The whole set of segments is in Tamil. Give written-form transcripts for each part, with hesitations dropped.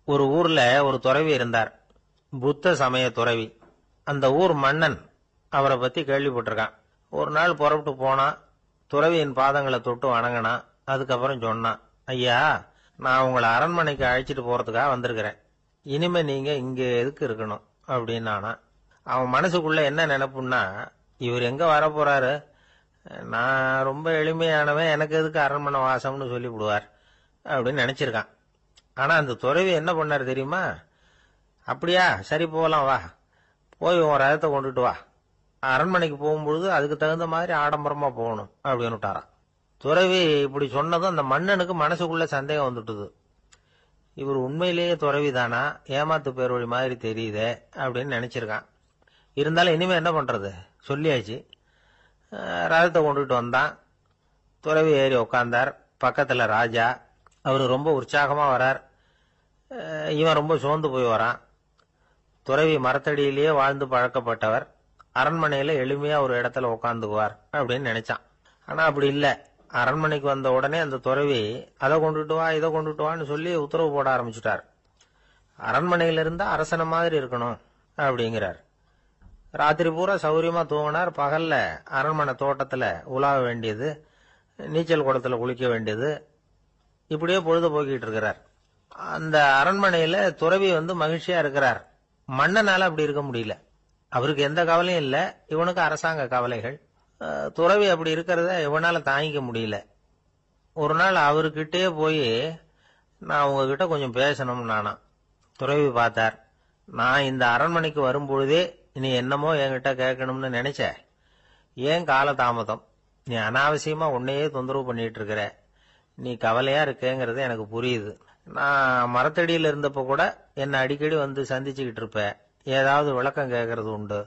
ஒரு ஊர்ல ஒரு துறவி இருந்தார், புத்த சமய துறவி. அந்த ஊர் மன்னன் அவரை பத்தி கேள்விப்பட்டிருக்கான். ஒரு நாள் புறப்பட்டு போனா, துறவியின் பாதங்களை தொட்டு வணங்கினான். அதுக்கப்புறம் சொன்னான், ஐயா, நான் உங்களை அரண்மனைக்கு அழைச்சிட்டு போறதுக்காக வந்திருக்கிறேன். இனிமே நீங்க இங்க எதுக்கு இருக்கணும் அப்படின்னானா. அவன் மனசுக்குள்ள என்ன நினைப்புன்னா, இவர் எங்க வர போறாரு, நான் ரொம்ப எளிமையானவன், எனக்கு எதுக்கு அரண்மனை வாசம்னு சொல்லிவிடுவார் அப்படின்னு நினைச்சிருக்கான். ஆனா அந்த துறவி என்ன பண்ணாரு தெரியுமா? அப்படியா, சரி போகலாம், வா, போய் உன் ரதத்தை கொண்டுட்டு வா, அரண்மனைக்கு போகும்பொழுது அதுக்கு தகுந்த மாதிரி ஆடம்பரமா போகணும் அப்படின்னு விட்டாராம். துறவி இப்படி சொன்னதும் அந்த மன்னனுக்கு மனசுக்குள்ள சந்தேகம் வந்துட்டுது. இவர் உண்மையிலேயே துறவி தானா, ஏமாத்து பேர் வழி மாதிரி தெரியுதே அப்படின்னு நினைச்சிருக்கான். இருந்தாலும் இனிமே என்ன பண்றது, சொல்லியாச்சு. ரதத்தை கொண்டுட்டு வந்தான். துறவி ஏறி உக்காந்தார். பக்கத்துல ராஜா. அவரு ரொம்ப உற்சாகமா வரார். இவன் ரொம்ப சோர்ந்து போய் வரான். துறவி மரத்தடியிலேயே வாழ்ந்து பழக்கப்பட்டவர், அரண்மனையில எளிமையா ஒரு இடத்துல உட்காந்துக்குவார் அப்படின்னு நினைச்சான். ஆனா அப்படி இல்ல. அரண்மனைக்கு வந்த உடனே அந்த துறவி அதை கொண்டுட்டு வா, இதை கொண்டுட்டு வான்னு சொல்லி உத்தரவு போட ஆரம்பிச்சுட்டார். அரண்மனையில இருந்தா அரசனை மாதிரி இருக்கணும் அப்படிங்கிறார். ராத்திரி பூரா சௌரியமா தூங்கினார். பகல்ல அரண்மனை தோட்டத்துல உலாவ வேண்டியது, நீச்சல் குளத்துல குளிக்க வேண்டியது, இப்படியே பொழுது போக்கிட்டு இருக்கிறார். அந்த அரண்மனையில துறவி மகிழ்ச்சியா இருக்கிறார். மன்னனால அப்படி இருக்க முடியல. அவருக்கு எந்த கவலையும் இல்ல, இவனுக்கு அரசாங்க கவலைகள். துறவி அப்படி இருக்கிறத இவனால தாங்கிக்க முடியல. ஒரு நாள் அவர்கிட்டே போய், நான் உங்ககிட்ட கொஞ்சம் பேசணும் நானா. துறவி பார்த்தார். நான் இந்த அரண்மனைக்கு வரும்பொழுதே நீ என்னமோ என்கிட்ட கேட்கணும்னு நினைச்ச, ஏன் கால தாமதம், நீ அனாவசியமா உன்னையே தொந்தரவு பண்ணிட்டு இருக்கிற, நீ கவலையா இருக்கேங்கிறது எனக்கு புரியுது. நான் மரத்தடியில் இருந்தப்ப கூட என்னை அடிக்கடி சந்திச்சுக்கிட்டு இருப்ப, ஏதாவது விளக்கம் கேட்கறது உண்டு.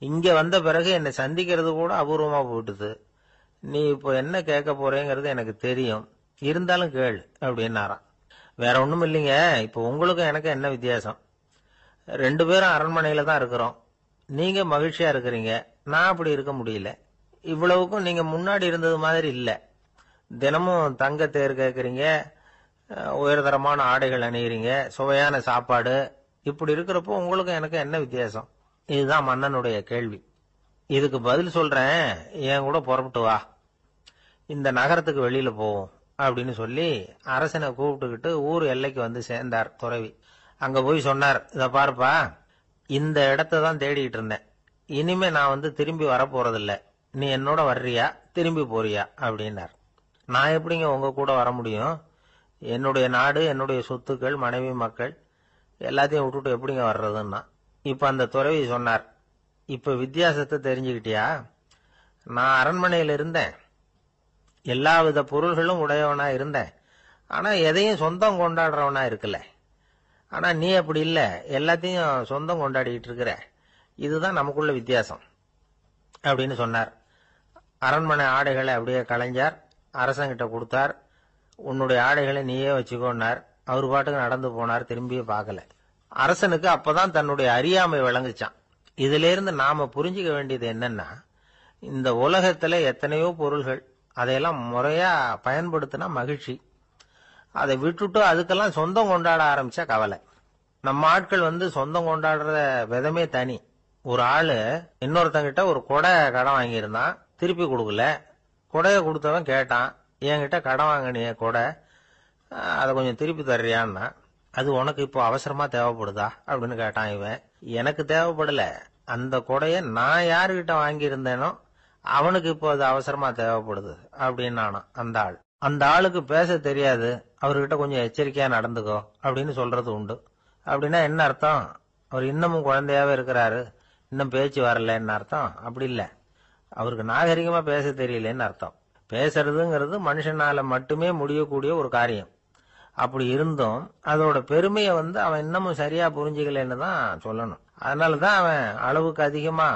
இங்க வந்த பிறகு என்னை சந்திக்கிறது கூட அபூர்வமா போயிட்டுது. நீ இப்போ என்ன கேட்க போறேங்கிறது எனக்கு தெரியும், இருந்தாலும் கேள் அப்படின்னாராம். வேற ஒண்ணும் இல்லைங்க, இப்போ உங்களுக்கும் எனக்கு என்ன வித்தியாசம், 2 பேரும் அரண்மனையில தான் இருக்கிறோம். நீங்க மகிழ்ச்சியா இருக்கிறீங்க, நான் அப்படி இருக்க முடியல. இவ்வளவுக்கும் நீங்க முன்னாடி இருந்தது மாதிரி இல்ல. தினமும் தங்க தேர் கேட்கறீங்க, உயர்தரமான ஆடைகள் அணிகிறீங்க, சுவையான சாப்பாடு. இப்படி இருக்கிறப்போ உங்களுக்கும் எனக்கு என்ன வித்தியாசம்? இதுதான் மன்னனுடைய கேள்வி. இதுக்கு பதில் சொல்றேன், என் கூட புறப்பட்டு வா, இந்த நகரத்துக்கு வெளியில போவோம் அப்படின்னு சொல்லி அரசனை கூப்பிட்டுக்கிட்டு ஊர் எல்லைக்கு சேர்ந்தார் துறவி. அங்க போய் சொன்னார், இத பாருப்பா, இந்த இடத்தை தான் தேடிட்டு இருந்தேன். இனிமே நான் திரும்பி வரப்போறதில்ல. நீ என்னோட வர்றியா, திரும்பி போறியா அப்படின்னார். நான் எப்படிங்க உங்க கூட வர முடியும்? என்னுடைய நாடு, என்னுடைய சொத்துக்கள், மனைவி, மக்கள் எல்லாத்தையும் விட்டுட்டு எப்படிங்க வர்றதுன்னா. இப்ப அந்த துறவி சொன்னார், இப்ப வித்தியாசத்தை தெரிஞ்சுக்கிட்டியா? நான் அரண்மனையில இருந்தேன், எல்லாவித பொருள்களும் உடையவனா இருந்தேன், ஆனா எதையும் சொந்தம் கொண்டாடுறவனா இருக்கல. ஆனா நீ அப்படி இல்ல, எல்லாத்தையும் சொந்தம் கொண்டாடிட்டு இருக்கிற. இதுதான் நமக்குள்ள வித்தியாசம் அப்படின்னு சொன்னார். அரண்மனை ஆடைகளை அப்படியே களைஞ்சார், அரசங்கிட்ட கொடுத்தார். உன்னுடைய ஆடைகளை நீயே வச்சுக்கோன்னார். அவர் பாட்டுக்கு நடந்து போனார், திரும்பியே பார்க்கல. அரசனுக்கு அப்பதான் தன்னுடைய அறியாமை விளங்குச்சான். இதுல இருந்து நாம புரிஞ்சுக்க வேண்டியது என்னன்னா, இந்த உலகத்துல எத்தனையோ பொருள்கள், அதையெல்லாம் முறையா பயன்படுத்தினா மகிழ்ச்சி. அதை விட்டுட்டு அதுக்கெல்லாம் சொந்தம் கொண்டாட ஆரம்பிச்சா கவலை. நம்ம ஆட்கள் சொந்தம் கொண்டாடுற விதமே தனி. ஒரு ஆளு இன்னொருத்தங்கிட்ட ஒரு கொடை கடன் வாங்கியிருந்தான், திருப்பி கொடுக்கல. கொடையை கொடுத்தவன் கேட்டான், என்கிட்ட கடன் வாங்கினிய கொடை, அதை கொஞ்சம் திருப்பி தர்றியான்னா. அது உனக்கு இப்போ அவசரமா தேவைப்படுதா அப்படின்னு கேட்டான் இவன். எனக்கு தேவைப்படல, அந்த கொடைய நான் யாருகிட்ட வாங்கியிருந்தேனோ அவனுக்கு இப்போ அது அவசரமா தேவைப்படுது அப்படின்னானா அந்த ஆள். அந்த ஆளுக்கு பேச தெரியாது, அவர்கிட்ட கொஞ்சம் எச்சரிக்கையா நடந்துக்கோ அப்படின்னு சொல்றது உண்டு. அப்படின்னா என்ன அர்த்தம்? அவர் இன்னமும் குழந்தையாவே இருக்கிறாரு, இன்னும் பேச்சு வரலன்னு அர்த்தம்? அப்படி இல்ல, அவருக்கு நாகரிகமா பேச தெரியலன்னு அர்த்தம். பேசுறதுங்கிறது மனுஷனால மட்டுமே முடியக்கூடிய ஒரு காரியம். அப்படி இருந்தும் அதோட பெருமையை அவன் இன்னமும் சரியா புரிஞ்சுக்கலன்னு தான் சொல்லணும். அதனாலதான் அவன் அளவுக்கு அதிகமா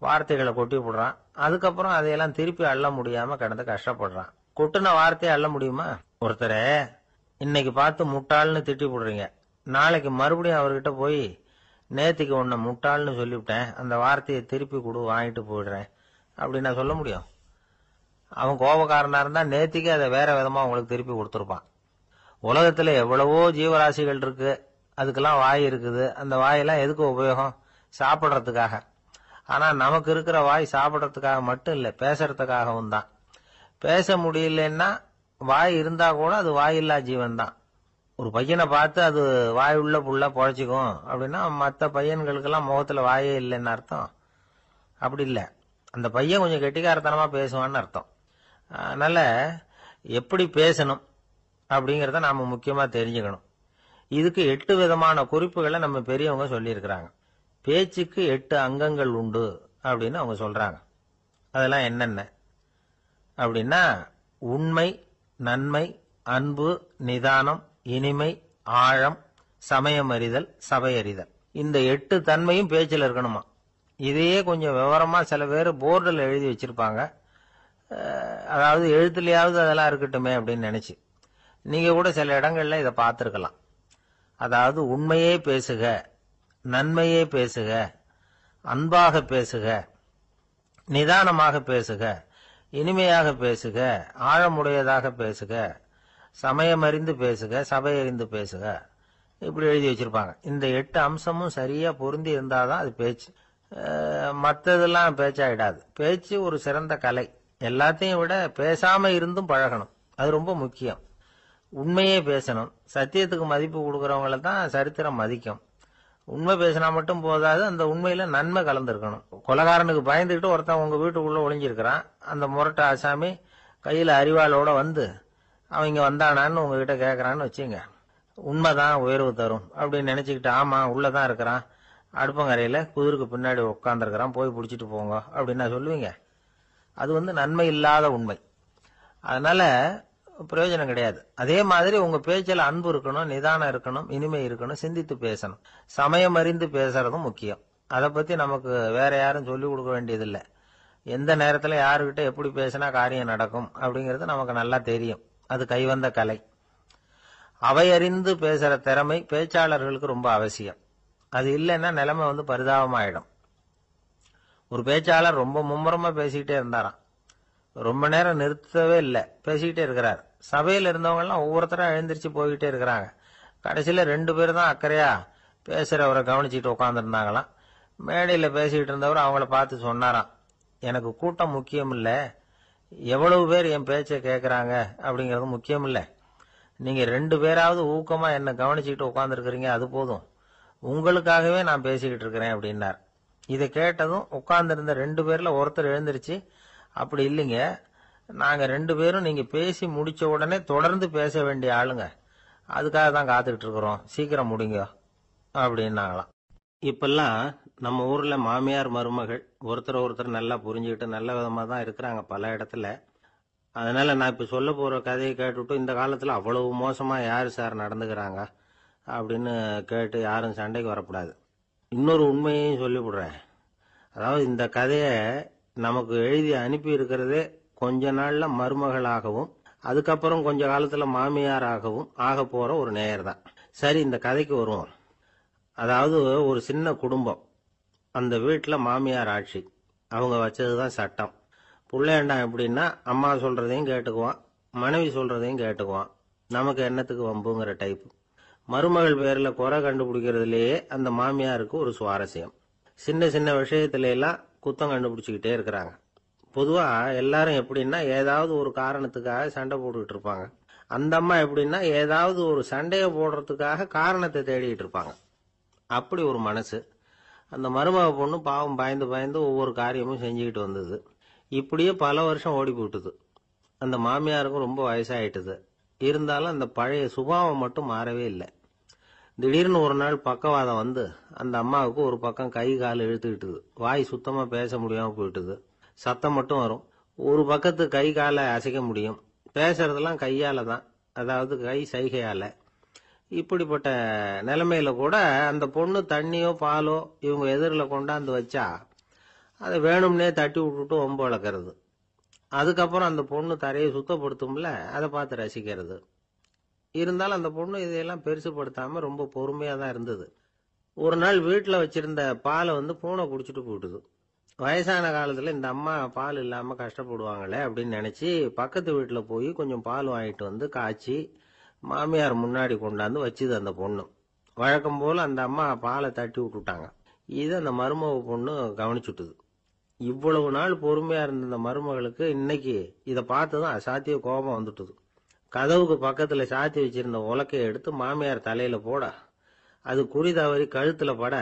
வார்த்தைகளை கொட்டி போடுறான். அதுக்கப்புறம் அதையெல்லாம் திருப்பி அள்ள முடியாம கிடந்து கஷ்டப்படுறான். கொட்டுன வார்த்தையை அள்ள முடியுமா? ஒருத்தரை இன்னைக்கு பார்த்து முட்டாள்னு திட்டி போடுறீங்க, நாளைக்கு மறுபடியும் அவர்கிட்ட போய் நேத்திக்கு உன்னை முட்டாள்னு சொல்லிவிட்டேன், அந்த வார்த்தையை திருப்பி கொடு, வாங்கிட்டு போயிடுறேன் அப்படின்னு சொல்ல முடியும்? அவன் கோபக்காரனா இருந்தா நேத்திக்கு அதை வேற விதமா உங்களுக்கு திருப்பி கொடுத்துருப்பான். உலகத்துல எவ்வளவோ ஜீவராசிகள் இருக்கு, அதுக்கெல்லாம் வாய் இருக்குது. அந்த வாயெல்லாம் எதுக்கு உபயோகம்? சாப்பிட்றதுக்காக. ஆனா நமக்கு இருக்கிற வாய் சாப்பிட்றதுக்காக மட்டும் இல்லை, பேசுறதுக்காகவும் தான். பேச முடியலன்னா வாய் இருந்தா கூட அது வாயில்லா ஜீவன் தான். ஒரு பையனை பார்த்து அது வாய் உள்ள புள்ள பொழைச்சிக்கும் அப்படின்னா மற்ற பையன்களுக்கெல்லாம் முகத்துல வாயே இல்லைன்னு அர்த்தம். அப்படி இல்லை, அந்த பையன் கொஞ்சம் கெட்டிக்காரத்தனமா பேசுவான்னு அர்த்தம். அதனால எப்படி பேசணும் அப்படிங்கிறத நாம முக்கியமா தெரிஞ்சுக்கணும். இதுக்கு 8 விதமான குறிப்புகளை நம்ம பெரியவங்க சொல்லியிருக்கிறாங்க. பேச்சுக்கு 8 அங்கங்கள் உண்டு அப்படின்னு அவங்க சொல்றாங்க. அதெல்லாம் என்னென்ன அப்படின்னா, உண்மை, நன்மை, அன்பு, நிதானம், இனிமை, ஆழம், சமயமறிதல், சபையறிதல். இந்த 8 தன்மையும் பேச்சில் இருக்கணுமா. இதையே கொஞ்சம் விவரமா சில பேர் போர்டில் எழுதி வச்சிருப்பாங்க. அதாவது எழுத்துலயாவது அதெல்லாம் இருக்கட்டுமே அப்படின்னு நினைச்சு நீங்க கூட சில இடங்கள்ல இதை பார்த்திருக்கலாம். அதாவது உண்மையே பேசுக, நன்மையே பேசுக, அன்பாக பேசுக, நிதானமாக பேசுக, இனிமையாக பேசுக, ஆழமுடையதாக பேசுக, சமயமறிந்து பேசுக, சபையறிந்து பேசுக, இப்படி எழுதி வச்சிருப்பாங்க. இந்த 8 அம்சமும் சரியா பொருந்தி இருந்தாதான் அது பேச்சு. மற்றதெல்லாம் பேச்சாயிடாது. பேச்சு ஒரு சிறந்த கலை. எல்லாத்தையும் விட பேசாம இருந்தும் பழகணும், அது ரொம்ப முக்கியம். உண்மையே பேசணும். சத்தியத்துக்கு மதிப்பு கொடுக்கறவங்கள தான் சரித்திரம் மதிக்கும். உண்மை பேசினா மட்டும் போதாது, அந்த உண்மையில நன்மை கலந்துருக்கணும். கொலைகாரனுக்கு பயந்துகிட்டு ஒருத்தன் உங்க வீட்டுக்குள்ள ஒளிஞ்சிருக்கிறான். அந்த முரட்ட ஆசாமி கையில அரிவாளோட வந்து அவங்க வந்தானான்னு உங்ககிட்ட கேட்கறான்னு வச்சுங்க. உண்மைதான் உயர்வு தரும் அப்படின்னு நினைச்சுக்கிட்டு, ஆமா உள்ளதான் இருக்கிறான், அடுப்பங்கரையில குதிருக்கு பின்னாடி உட்காந்துருக்கிறான், போய் பிடிச்சிட்டு போங்க அப்படின்னா சொல்லுவீங்க? அது நன்மை இல்லாத உண்மை. அதனால பிரயோஜனம் கிடையாது. அதே மாதிரி உங்க பேச்சில் அன்பு இருக்கணும், நிதானம் இருக்கணும், இனிமை இருக்கணும், சிந்தித்து பேசணும். சமயம் அறிந்து பேசுறதும் முக்கியம். அதை பத்தி நமக்கு வேற யாரும் சொல்லிக் கொடுக்க வேண்டியதில்லை. எந்த நேரத்துல யாருக்கிட்ட எப்படி பேசினா காரியம் நடக்கும் அப்படிங்கிறது நமக்கு நல்லா தெரியும். அது கைவந்த கலை. அவையறிந்து பேசுற திறமை பேச்சாளர்களுக்கு ரொம்ப அவசியம். அது இல்லைன்னா நிலைமை பரிதாபமாயிடும். ஒரு பேச்சாளர் ரொம்ப மும்முரமா பேசிக்கிட்டே இருந்தாராம். ரொம்ப நேரம் நிறுத்தவே இல்லை, பேசிக்கிட்டே இருக்கிறார். சபையில் இருந்தவங்க எல்லாம் ஒவ்வொருத்தரா எழுந்திரிச்சு போய்கிட்டே இருக்கிறாங்க. கடைசியில 2 பேர் தான் அக்கறையா பேசுறவரை கவனிச்சுட்டு உட்காந்துருந்தாங்களாம். மேடையில பேசிக்கிட்டு இருந்தவர் அவங்கள பார்த்து சொன்னாராம், எனக்கு கூட்டம் முக்கியம் இல்ல, எவ்வளவு பேர் என் பேச்சை கேட்கறாங்க அப்படிங்கறது முக்கியம் இல்ல. நீங்க 2 பேராவது ஊக்கமா என்ன கவனிச்சுக்கிட்டு உட்காந்துருக்கிறீங்க, அது போதும். உங்களுக்காகவே நான் பேசிக்கிட்டு இருக்கிறேன் அப்படின்னார். இதை கேட்டதும் உட்கார்ந்திருந்த 2 பேர்ல ஒருத்தர் எழுந்திருச்சு, அப்படி இல்லைங்க, நாங்க 2 பேரும் நீங்க பேசி முடிச்ச உடனே தொடர்ந்து பேச வேண்டிய ஆளுங்க, அதுக்காக தான் காத்துக்கிட்டு இருக்கிறோம், சீக்கிரம் முடிங்க அப்படின்னாங்களாம். இப்பெல்லாம் நம்ம ஊர்ல மாமியார் மருமகள் ஒருத்தர் நல்லா புரிஞ்சுக்கிட்டு நல்ல விதமா தான் இருக்கிறாங்க பல இடத்துல. அதனால நான் இப்ப சொல்ல போற கதையை கேட்டுவிட்டு, இந்த காலத்துல அவ்வளவு மோசமா யாரு சார் நடந்துக்கிறாங்க அப்படின்னு கேட்டு யாரும் சண்டைக்கு வரக்கூடாது. இன்னொரு உண்மையையும் சொல்லிவிடுறேன். அதாவது இந்த கதையை நமக்கு எழுதி அனுப்பி இருக்கிறதே கொஞ்ச நாள்ல மருமகளாகவும் அதுக்கப்புறம் கொஞ்ச காலத்துல மாமியாராகவும் ஆக போற ஒரு நேயர் தான். சரி, இந்த கதைக்கு வருவோம். அதாவது ஒரு சின்ன குடும்பம், அந்த வீட்டுல மாமியார் ஆட்சி, அவங்க வச்சதுதான் சட்டம். புள்ளையண்டாம் எப்படின்னா அம்மா சொல்றதையும் கேட்டுக்குவான், மனைவி சொல்றதையும் கேட்டுக்குவான், நமக்கு என்னத்துக்கு வம்புங்கிற டைப். மருமகள் பேர்ல குறை கண்டுபிடிக்கிறதுலயே அந்த மாமியாருக்கு ஒரு சுவாரஸ்யம். சின்ன சின்ன விஷயத்துல எல்லாம் குத்தம் கண்டுபிடிச்சுக்கிட்டே இருக்கிறாங்க. பொதுவா எல்லாரும் எப்படின்னா ஏதாவது ஒரு காரணத்துக்காக சண்டை போட்டுக்கிட்டு இருப்பாங்க. அந்த அம்மா எப்படின்னா ஏதாவது ஒரு சண்டையை போடுறதுக்காக காரணத்தை தேடிட்டு இருப்பாங்க. அப்படி ஒரு மனசு. அந்த மருமக பொண்ணு பாவம் பயந்து பயந்து ஒவ்வொரு காரியமும் செஞ்சுக்கிட்டு வந்தது. இப்படியே பல வருஷம் ஓடி போயிட்டுது. அந்த மாமியாருக்கும் ரொம்ப வயசாயிட்டுது. இருந்தாலும் அந்த பழைய சுபாவம் மட்டும் மாறவே இல்லை. திடீர்னு ஒரு நாள் பக்கவாதம் வந்து அந்த அம்மாவுக்கு ஒரு பக்கம் கை கால் இழுத்துக்கிட்டுது. வாய் சுத்தமா பேச முடியாம போயிட்டுது. சத்தம் மட்டும் வரும். ஒரு பக்கத்து கை காலை அசைக்க முடியும். பேசுறதெல்லாம் கையால தான், அதாவது கை சைகையால. இப்படிப்பட்ட நிலைமையில கூட அந்த பொண்ணு தண்ணியோ பாலோ இவங்க எதிரில் கொண்டாந்து வச்சா அதை வேணும்னே தட்டி விட்டுட்டு ஒம்பு வளர்க்கறது. அதுக்கப்புறம் அந்த பொண்ணு தரையை சுத்தப்படுத்தும்ல, அதை பார்த்து ரசிக்கிறது. இருந்தாலும் அந்த பொண்ணு இதையெல்லாம் பெருசுப்படுத்தாம ரொம்ப பொறுமையா தான் இருந்தது. ஒரு நாள் வீட்டுல வச்சிருந்த பாலை பூனை குடிச்சிட்டு போயிட்டுது. வயசான காலத்துல இந்த அம்மா பால் இல்லாம கஷ்டப்படுவாங்களே அப்படின்னு நினைச்சு பக்கத்து வீட்டுல போய் கொஞ்சம் பால் வாங்கிட்டு வந்து காய்ச்சி மாமியார் முன்னாடி கொண்டாந்து வச்சுது அந்த பொண்ணு. வழக்கம் போல அந்த அம்மா பாலை தட்டி விட்டுட்டாங்க. இதை அந்த மருமக பொண்ணு கவனிச்சுட்டுது. இவ்வளவு நாள் பொறுமையா இருந்த இந்த மருமகளுக்கு இன்னைக்கு இதை பார்த்ததும் அசாத்திய கோபம் வந்துட்டுது. கதவுக்கு பக்கத்துல சாத்தி வச்சிருந்த உலக்கையை எடுத்து மாமியார் தலையில போட, அது குறி தவறி கழுத்துல பட,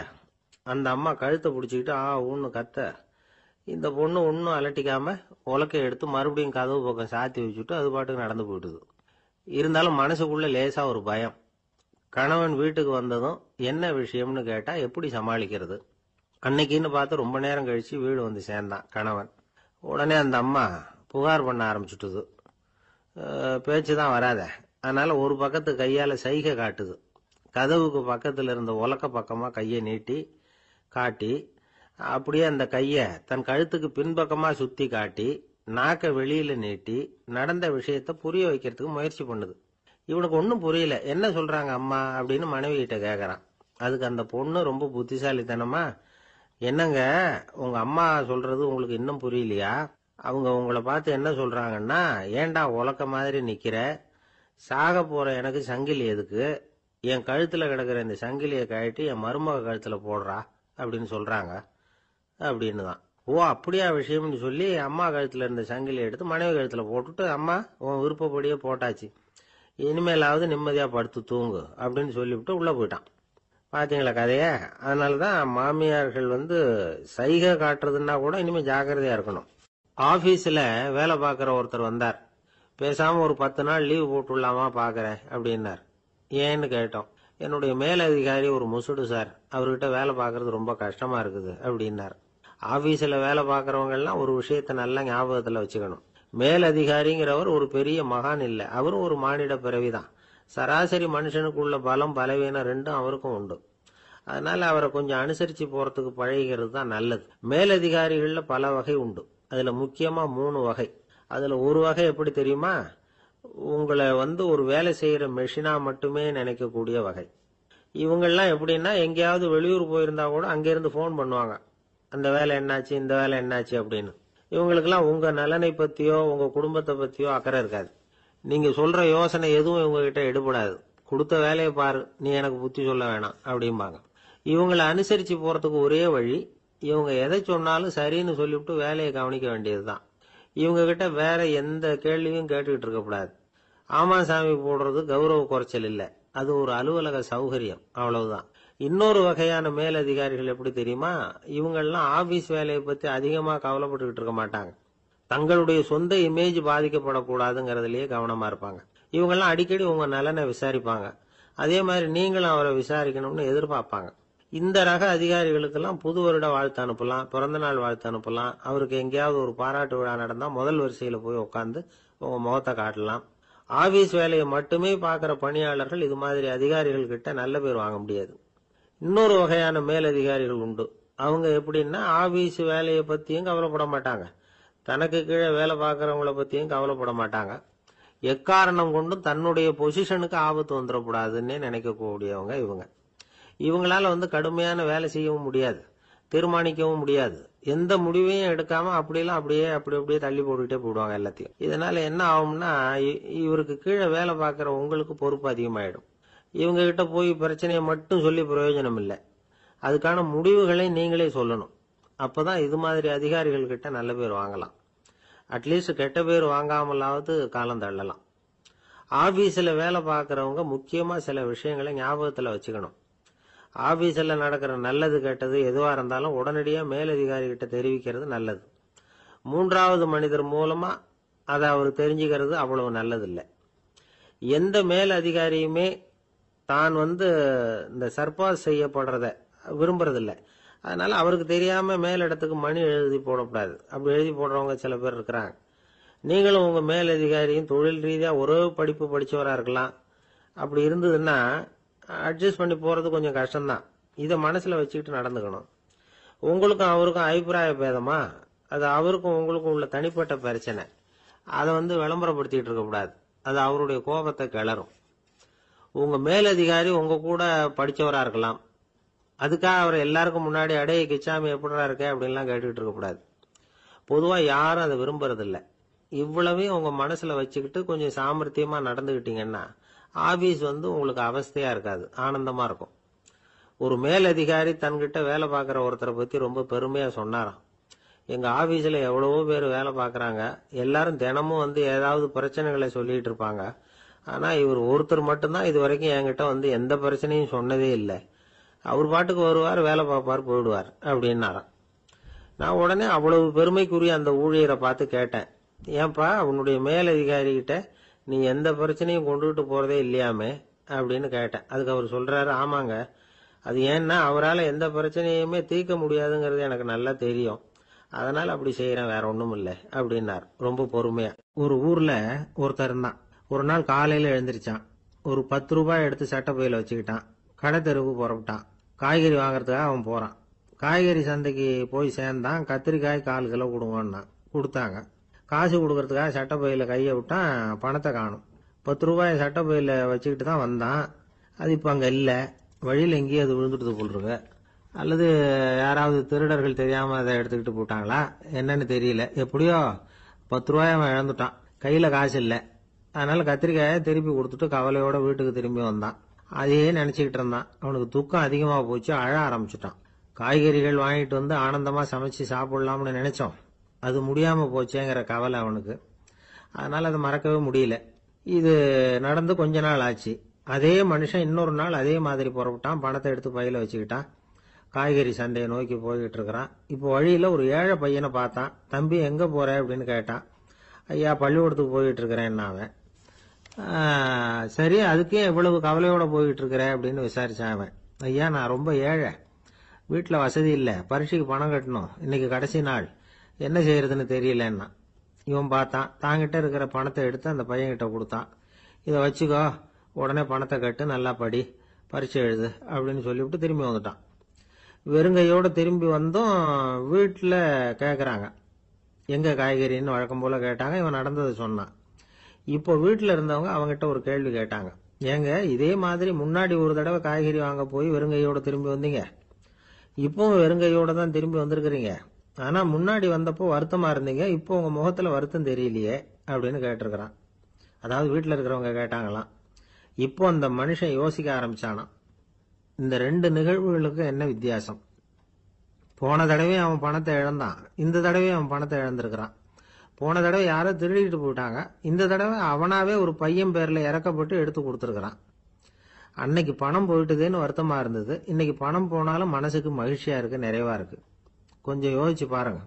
அந்த அம்மா கழுத்தை பிடிச்சிக்கிட்டு ஊன்னு கத்த, இந்த பொண்ணு ஒன்னும் அலட்டிக்காம உலக்கையை எடுத்து மறுபடியும் கதவு பக்கம் சாத்தி வச்சுட்டு அது பாட்டுக்கு நடந்து போயிட்டுது. இருந்தாலும் மனசுக்குள்ள லேசா ஒரு பயம். கணவன் வீட்டுக்கு வந்ததும் என்ன விஷயம்னு கேட்டா எப்படி சமாளிக்கிறது? அன்னைக்குன்னு பார்த்து ரொம்ப நேரம் கழிச்சு வீடு வந்து சேர்ந்தான் கணவன். உடனே அந்த அம்மா புகார் பண்ண ஆரம்பிச்சுட்டுது. பேச்சுதான் வராத, அதனால ஒரு பக்கத்து கையால சைகை காட்டுது. கதவுக்கு பக்கத்துல இருந்த உலக்க பக்கமா கையை நீட்டி காட்டி, அப்படியே அந்த கைய தன் கழுத்துக்கு பின்பக்கமா சுத்தி காட்டி, நாக்க வெளியில நீட்டி நடந்த விஷயத்த புரிய வைக்கிறதுக்கு முயற்சி பண்ணுது. இவனுக்கு ஒன்னும் புரியல. என்ன சொல்றாங்க அம்மா அப்படின்னு மனைவி கிட்ட கேக்குறான். அதுக்கு அந்த பொண்ணு ரொம்ப புத்திசாலித்தனமா, என்னங்க உங்க அம்மா சொல்றது உங்களுக்கு இன்னும் புரியலையா? அவங்க உங்களை பார்த்து என்ன சொல்றாங்கன்னா, ஏண்டா உலக்க மாதிரி நிக்கிற, சாக போற எனக்கு சங்கிலி எதுக்கு, என் கழுத்துல கிடக்குற இந்த சங்கிலியை கழட்டி என் மருமக கழுத்துல போடுறா அப்படின்னு சொல்றாங்க அப்படின்னு தான். ஓ அப்படியா விஷயம்னு சொல்லி அம்மா கழுத்துல இருந்த சங்கிலியை எடுத்து மனைவி கழுத்துல போட்டுட்டு, அம்மா உன் விருப்பப்படியே போட்டாச்சு, இனிமேலாவது நிம்மதியா படுத்து தூங்கு அப்படின்னு சொல்லிவிட்டு உள்ள போயிட்டான். பாத்தீங்களா கதைய? அதனாலதான் மாமியார்கள் சைகை காட்டுறதுன்னா கூட இனிமே ஜாக்கிரதையா இருக்கணும். ஆபீஸ்ல வேலை பார்க்கிற ஒருத்தர் வந்தார். பேசாம ஒரு 10 நாள் லீவு போட்டுடலாமா பாக்குறேன் அப்படின்னார். ஏன்னு கேட்டோம். என்னுடைய மேலதிகாரி ஒரு முசுடு சார், அவர்கிட்ட வேலை பார்க்கறது ரொம்ப கஷ்டமா இருக்குது அப்படின்னார். ஆபீஸ்ல வேலை பார்க்கறவங்க எல்லாம் ஒரு விஷயத்த நல்லா ஞாபகத்துல வச்சுக்கணும். மேலதிகாரிங்கிறவர் ஒரு பெரிய மகான் இல்ல, அவரும் ஒரு மானிட பிறவிதான். சராசரி மனுஷனுக்குள்ள பலம் பலவீனம் ரெண்டும் அவருக்கும் உண்டு. அதனால அவரை கொஞ்சம் அனுசரிச்சு போறதுக்கு பழகிறது தான் நல்லது. மேலதிகாரிகள்ல பல வகை உண்டு. அதுல முக்கியமா 3 வகை. அதுல ஒரு வகை எப்படி தெரியுமா? உங்களை ஒரு வேலை செய்யற மெஷினா மட்டுமே நினைக்கக்கூடிய வகை. இவங்கெல்லாம் எப்படின்னா, எங்கேயாவது வெளியூர் போயிருந்தா கூட அங்கிருந்து போன் பண்ணுவாங்க, அந்த வேலை என்னாச்சு இந்த வேலை என்னாச்சு அப்படின்னு. இவங்களுக்கெல்லாம் உங்க நலனை பத்தியோ உங்க குடும்பத்தை பத்தியோ அக்கறை இருக்காது. நீங்க சொல்ற யோசனை எதுவும் இவங்க கிட்ட எடுபடாது. கொடுத்த வேலையை பாரு, நீ எனக்கு புத்தி சொல்ல வேணாம் அப்படிம்பாங்க. இவங்களை அனுசரிச்சு போறதுக்கு ஒரே வழி, இவங்க எதை சொன்னாலும் சரின்னு சொல்லிவிட்டு வேலையை கவனிக்க வேண்டியதுதான். இவங்க கிட்ட வேற எந்த கேள்வியும் கேட்டுக்கிட்டு இருக்கக்கூடாது. ஆமா சாமி போடுறது கௌரவ குறைச்சல் இல்ல, அது ஒரு அலுவலக சௌகரியம், அவ்வளவுதான். இன்னொரு வகையான மேலதிகாரிகள் எப்படி தெரியுமா? இவங்கெல்லாம் ஆபீஸ் வேலையை பத்தி அதிகமா கவலைப்பட்டுக்கிட்டு இருக்க மாட்டாங்க. தங்களுடைய சொந்த இமேஜ் பாதிக்கப்படக்கூடாதுங்கிறதுலயே கவனமா இருப்பாங்க. இவங்கெல்லாம் அடிக்கடி உங்க நலனை விசாரிப்பாங்க. அதே மாதிரி நீங்களும் அவரை விசாரிக்கணும்னு எதிர்பார்ப்பாங்க. இந்த ரக அதிகாரிகளுக்கெல்லாம் புது வருட வாழ்த்து அனுப்பலாம், பிறந்த நாள் வாழ்த்து அனுப்பலாம். அவருக்கு எங்கேயாவது ஒரு பாராட்டு விழா நடந்தா முதல் வரிசையில போய் உட்காந்து உங்க முகத்தை காட்டலாம். ஆபீஸ் வேலையை மட்டுமே பாக்குற பணியாளர்கள் இது மாதிரி அதிகாரிகள் கிட்ட நல்ல பேர் வாங்க முடியாது. இன்னொரு வகையான மேலதிகாரிகள் உண்டு. அவங்க எப்படின்னா, ஆபீஸ் வேலையை பத்தியும் கவலைப்பட மாட்டாங்க, தனக்கு கீழே வேலை பார்க்கறவங்கள பத்தியும் கவலைப்பட மாட்டாங்க. எக்காரணம் கொண்டும் தன்னுடைய பொசிஷனுக்கு ஆபத்து வந்துடக்கூடாதுன்னு நினைக்கக்கூடியவங்க இவங்க. இவங்களால கடுமையான வேலை செய்யவும் முடியாது, தீர்மானிக்கவும் முடியாது. எந்த முடிவையும் எடுக்காம அப்படியே தள்ளி போட்டுக்கிட்டே போடுவாங்க எல்லாத்தையும். இதனால என்ன ஆகும்னா, இவருக்கு கீழே வேலை பார்க்கிற உங்களுக்கு பொறுப்பு அதிகமாயிடும். இவங்க கிட்ட போய் பிரச்சனையை மட்டும் சொல்லி பிரயோஜனம் இல்லை, அதுக்கான முடிவுகளை நீங்களே சொல்லணும். அப்பதான் இது மாதிரி அதிகாரிகள் கிட்ட நல்ல பேர் வாங்கலாம். அட்லீஸ்ட் கெட்ட பேர் வாங்காமலாவது காலம் தள்ளலாம். ஆபீஸ்ல வேலை பார்க்கறவங்க முக்கியமா சில விஷயங்களை ஞாபகத்துல வச்சுக்கணும். ஆபீஸ்ல நடக்கிற நல்லது கெட்டது எதுவா இருந்தாலும் உடனடியா மேலதிகாரி கிட்ட தெரிவிக்கிறது நல்லது. 3வது மனிதர் மூலமா அதை அவர் தெரிஞ்சுக்கிறது அவ்வளவு நல்லது இல்லை. எந்த மேல் அதிகாரியுமே தான் இந்த சர்பாஸ் செய்யப்படுறத விரும்புறதில்லை. அதனால அவருக்கு தெரியாம மேலிடத்துக்கு மணி எழுதி போடக்கூடாது. அப்படி எழுதி போடுறவங்க சில பேர் இருக்கிறாங்க. நீங்களும் உங்க மேலதிகாரியும் தொழில் ரீதியா ஒரே படிப்பு படிச்சவரா இருக்கலாம். அப்படி இருந்ததுன்னா அட்ஜஸ்ட் பண்ணி போறது கொஞ்சம் கஷ்டம்தான். இதை மனசுல வச்சுக்கிட்டு நடந்துக்கணும். உங்களுக்கும் அவருக்கும் அபிப்பிராய பேதமா, அது அவருக்கும் உங்களுக்கும் உள்ள தனிப்பட்ட பிரச்சனை, அதை விளம்பரப்படுத்திட்டு இருக்க கூடாது. அது அவருடைய கோபத்தை கிளறும். உங்க மேலதிகாரி உங்க கூட படிச்சவரா இருக்கலாம், அதுக்காக அவர் எல்லாருக்கும் முன்னாடி அடைய கிச்சாமி எப்படா இருக்க அப்படின்லாம் கேட்டுக்கிட்டு இருக்க கூடாது. பொதுவா யாரும் அதை விரும்புறது இல்லை. இவ்வளவையும் உங்க மனசுல வச்சுக்கிட்டு கொஞ்சம் சாமர்த்தியமா நடந்துகிட்டீங்கன்னா ஆபீஸ் உங்களுக்கு அவஸ்தையா இருக்காது, ஆனந்தமா இருக்கும். ஒரு மேலதிகாரி தன்கிட்ட வேலை பார்க்குற ஒருத்தரை பத்தி ரொம்ப பெருமையா சொன்னாராம். எங்க ஆபீஸ்ல எவ்வளவோ பேர் வேலை பார்க்கறாங்க, எல்லாரும் தினமும் வந்து ஏதாவது பிரச்சனைகளை சொல்லிட்டு இருப்பாங்க. ஆனா இவர் ஒருத்தர் மட்டும்தான் இது வரைக்கும் என்கிட்ட வந்து எந்த பிரச்சனையும் சொன்னதே இல்லை. அவர் பாட்டுக்கு வருவார், வேலை பார்ப்பார், போயிடுவார் அப்படின்னாராம். நான் உடனே அவ்வளவு பெருமைக்குரிய அந்த ஊழியரை பார்த்து கேட்டேன், ஏன்பா உன்னுடைய மேலதிகாரி கிட்ட நீ எந்த பிரச்சனையும் கொண்டுகிட்டு போறதே இல்லையாமே அப்படின்னு கேட்டேன். அதுக்கு அவர் சொல்றாரு, ஆமாங்க, அது ஏன்னா அவரால் எந்த பிரச்சனையுமே தீர்க்க முடியாதுங்கிறது எனக்கு நல்லா தெரியும், அதனால அப்படி செய்யறேன், வேற ஒண்ணும் இல்லை அப்படின்னார் ரொம்ப பொறுமையா. ஒரு ஊர்ல ஒருத்தர் இருந்தான். ஒரு நாள் காலையில எழுந்திருச்சான். ஒரு 10 ரூபாய் எடுத்து சட்டப்பையில வச்சுக்கிட்டான். கடை தெருவுக்கு புறப்பட்டான். காய்கறி வாங்கறதுக்காக அவன் போறான். காய்கறி சந்தைக்கு போய் சேர்ந்தான். கத்திரிக்காய் 1/4 கிலோ கொடுங்கன்னா கொடுத்தாங்க. காசு கொடுக்கறதுக்காக சட்டப்பையில கையை விட்டான். பணத்தை காணும். 10 ரூபாய் சட்டப்பையில வச்சுக்கிட்டு தான் வந்தான். அது இப்ப அங்க இல்ல. வழியில எங்கேயும் அது விழுந்துட்டு போட்டுருக்கு. அல்லது யாராவது திருடர்கள் தெரியாம அதை எடுத்துக்கிட்டு போட்டாங்களா என்னன்னு தெரியல. எப்படியோ 10 ரூபாய் அவன் இழந்துட்டான். கையில காசு இல்ல. அதனால கத்திரிக்காயை திருப்பி கொடுத்துட்டு கவலையோட வீட்டுக்கு திரும்பி வந்தான். அதையே நினைச்சுக்கிட்டு இருந்தான். அவனுக்கு துக்கம் அதிகமா போச்சு. அழ ஆரம்பிச்சுட்டான். காய்கறிகள் வாங்கிட்டு வந்து ஆனந்தமா சமைச்சு சாப்பிடலாம்னு நினைச்சோம், அது முடியாம போச்சேங்கிற கவலை அவனுக்கு. அதனால அதை மறக்கவே முடியல. இது நடந்து கொஞ்ச நாள் ஆச்சு. அதே மனுஷன் இன்னொரு நாள் அதே மாதிரி புறப்பட்டான். பணத்தை எடுத்து பையில வச்சுக்கிட்டான். காய்கறி சந்தையை நோக்கி போய்கிட்டு இருக்கிறான். இப்போ வழியில ஒரு ஏழை பையனை பார்த்தான். தம்பி எங்க போற அப்படின்னு கேட்டான். ஐயா பள்ளிக்கூடத்துக்கு போயிட்டு இருக்கிறேன் அவன். சரி, அதுக்கே இவ்வளவு கவலையோட போயிட்டு இருக்கிற அப்படின்னு விசாரிச்சான் அவன். ஐயா நான் ரொம்ப ஏழை, வீட்டுல வசதி இல்ல, பரீட்சைக்கு பணம் கட்டணும், இன்னைக்கு கடைசி நாள், என்ன செய்யறதுன்னு தெரியலன்னா. இவன் பார்த்தான். தாங்கிட்ட இருக்கிற பணத்தை எடுத்து அந்த பையன்கிட்ட கொடுத்தான். இதை வச்சுக்கோ, உடனே பணத்தை கட்டு, நல்லா படி, பரீட்சை எழுது அப்படின்னு சொல்லிவிட்டு திரும்பி வந்துட்டான். வெறுங்கையோட திரும்பி வந்தும் வீட்டுல கேக்குறாங்க எங்க காய்கறின்னு வழக்கம் போல கேட்டாங்க. இவன் நடந்ததை சொன்னான். இப்போ வீட்டுல இருந்தவங்க அவங்கிட்ட ஒரு கேள்வி கேட்டாங்க. ஏங்க இதே மாதிரி முன்னாடி ஒரு தடவை காய்கறி வாங்க போய் வெறுங்கையோட திரும்பி வந்தீங்க, இப்பவும் வெறுங்கையோட தான் திரும்பி வந்திருக்கிறீங்க, ஆனா முன்னாடி வந்தப்போ வருத்தமா இருந்தீங்க, இப்போ உங்க முகத்துல வருத்தம் தெரியலையே அப்படின்னு கேட்டிருக்கிறான். அதாவது வீட்டுல இருக்கிறவங்க கேட்டாங்களாம். இப்போ அந்த மனுஷன் யோசிக்க ஆரம்பிச்சானா, இந்த 2 நிகழ்வுகளுக்கு என்ன வித்தியாசம்? போன தடவை அவன் பணத்தை இழந்தான், இந்த தடவை அவன் பணத்தை இழந்திருக்கிறான். போன தடவை யாரோ திருடிட்டு போயிட்டாங்க, இந்த தடவை அவனாவே ஒரு பையன் பேர்ல இறக்கப்பட்டு எடுத்து கொடுத்துருக்கிறான். அன்னைக்கு பணம் போயிட்டுதுன்னு வருத்தமா இருந்தது, இன்னைக்கு பணம் போனாலும் மனசுக்கு மகிழ்ச்சியா இருக்கு, நிறைவா இருக்கு. கொஞ்சம் யோசிச்சு பாருங்க.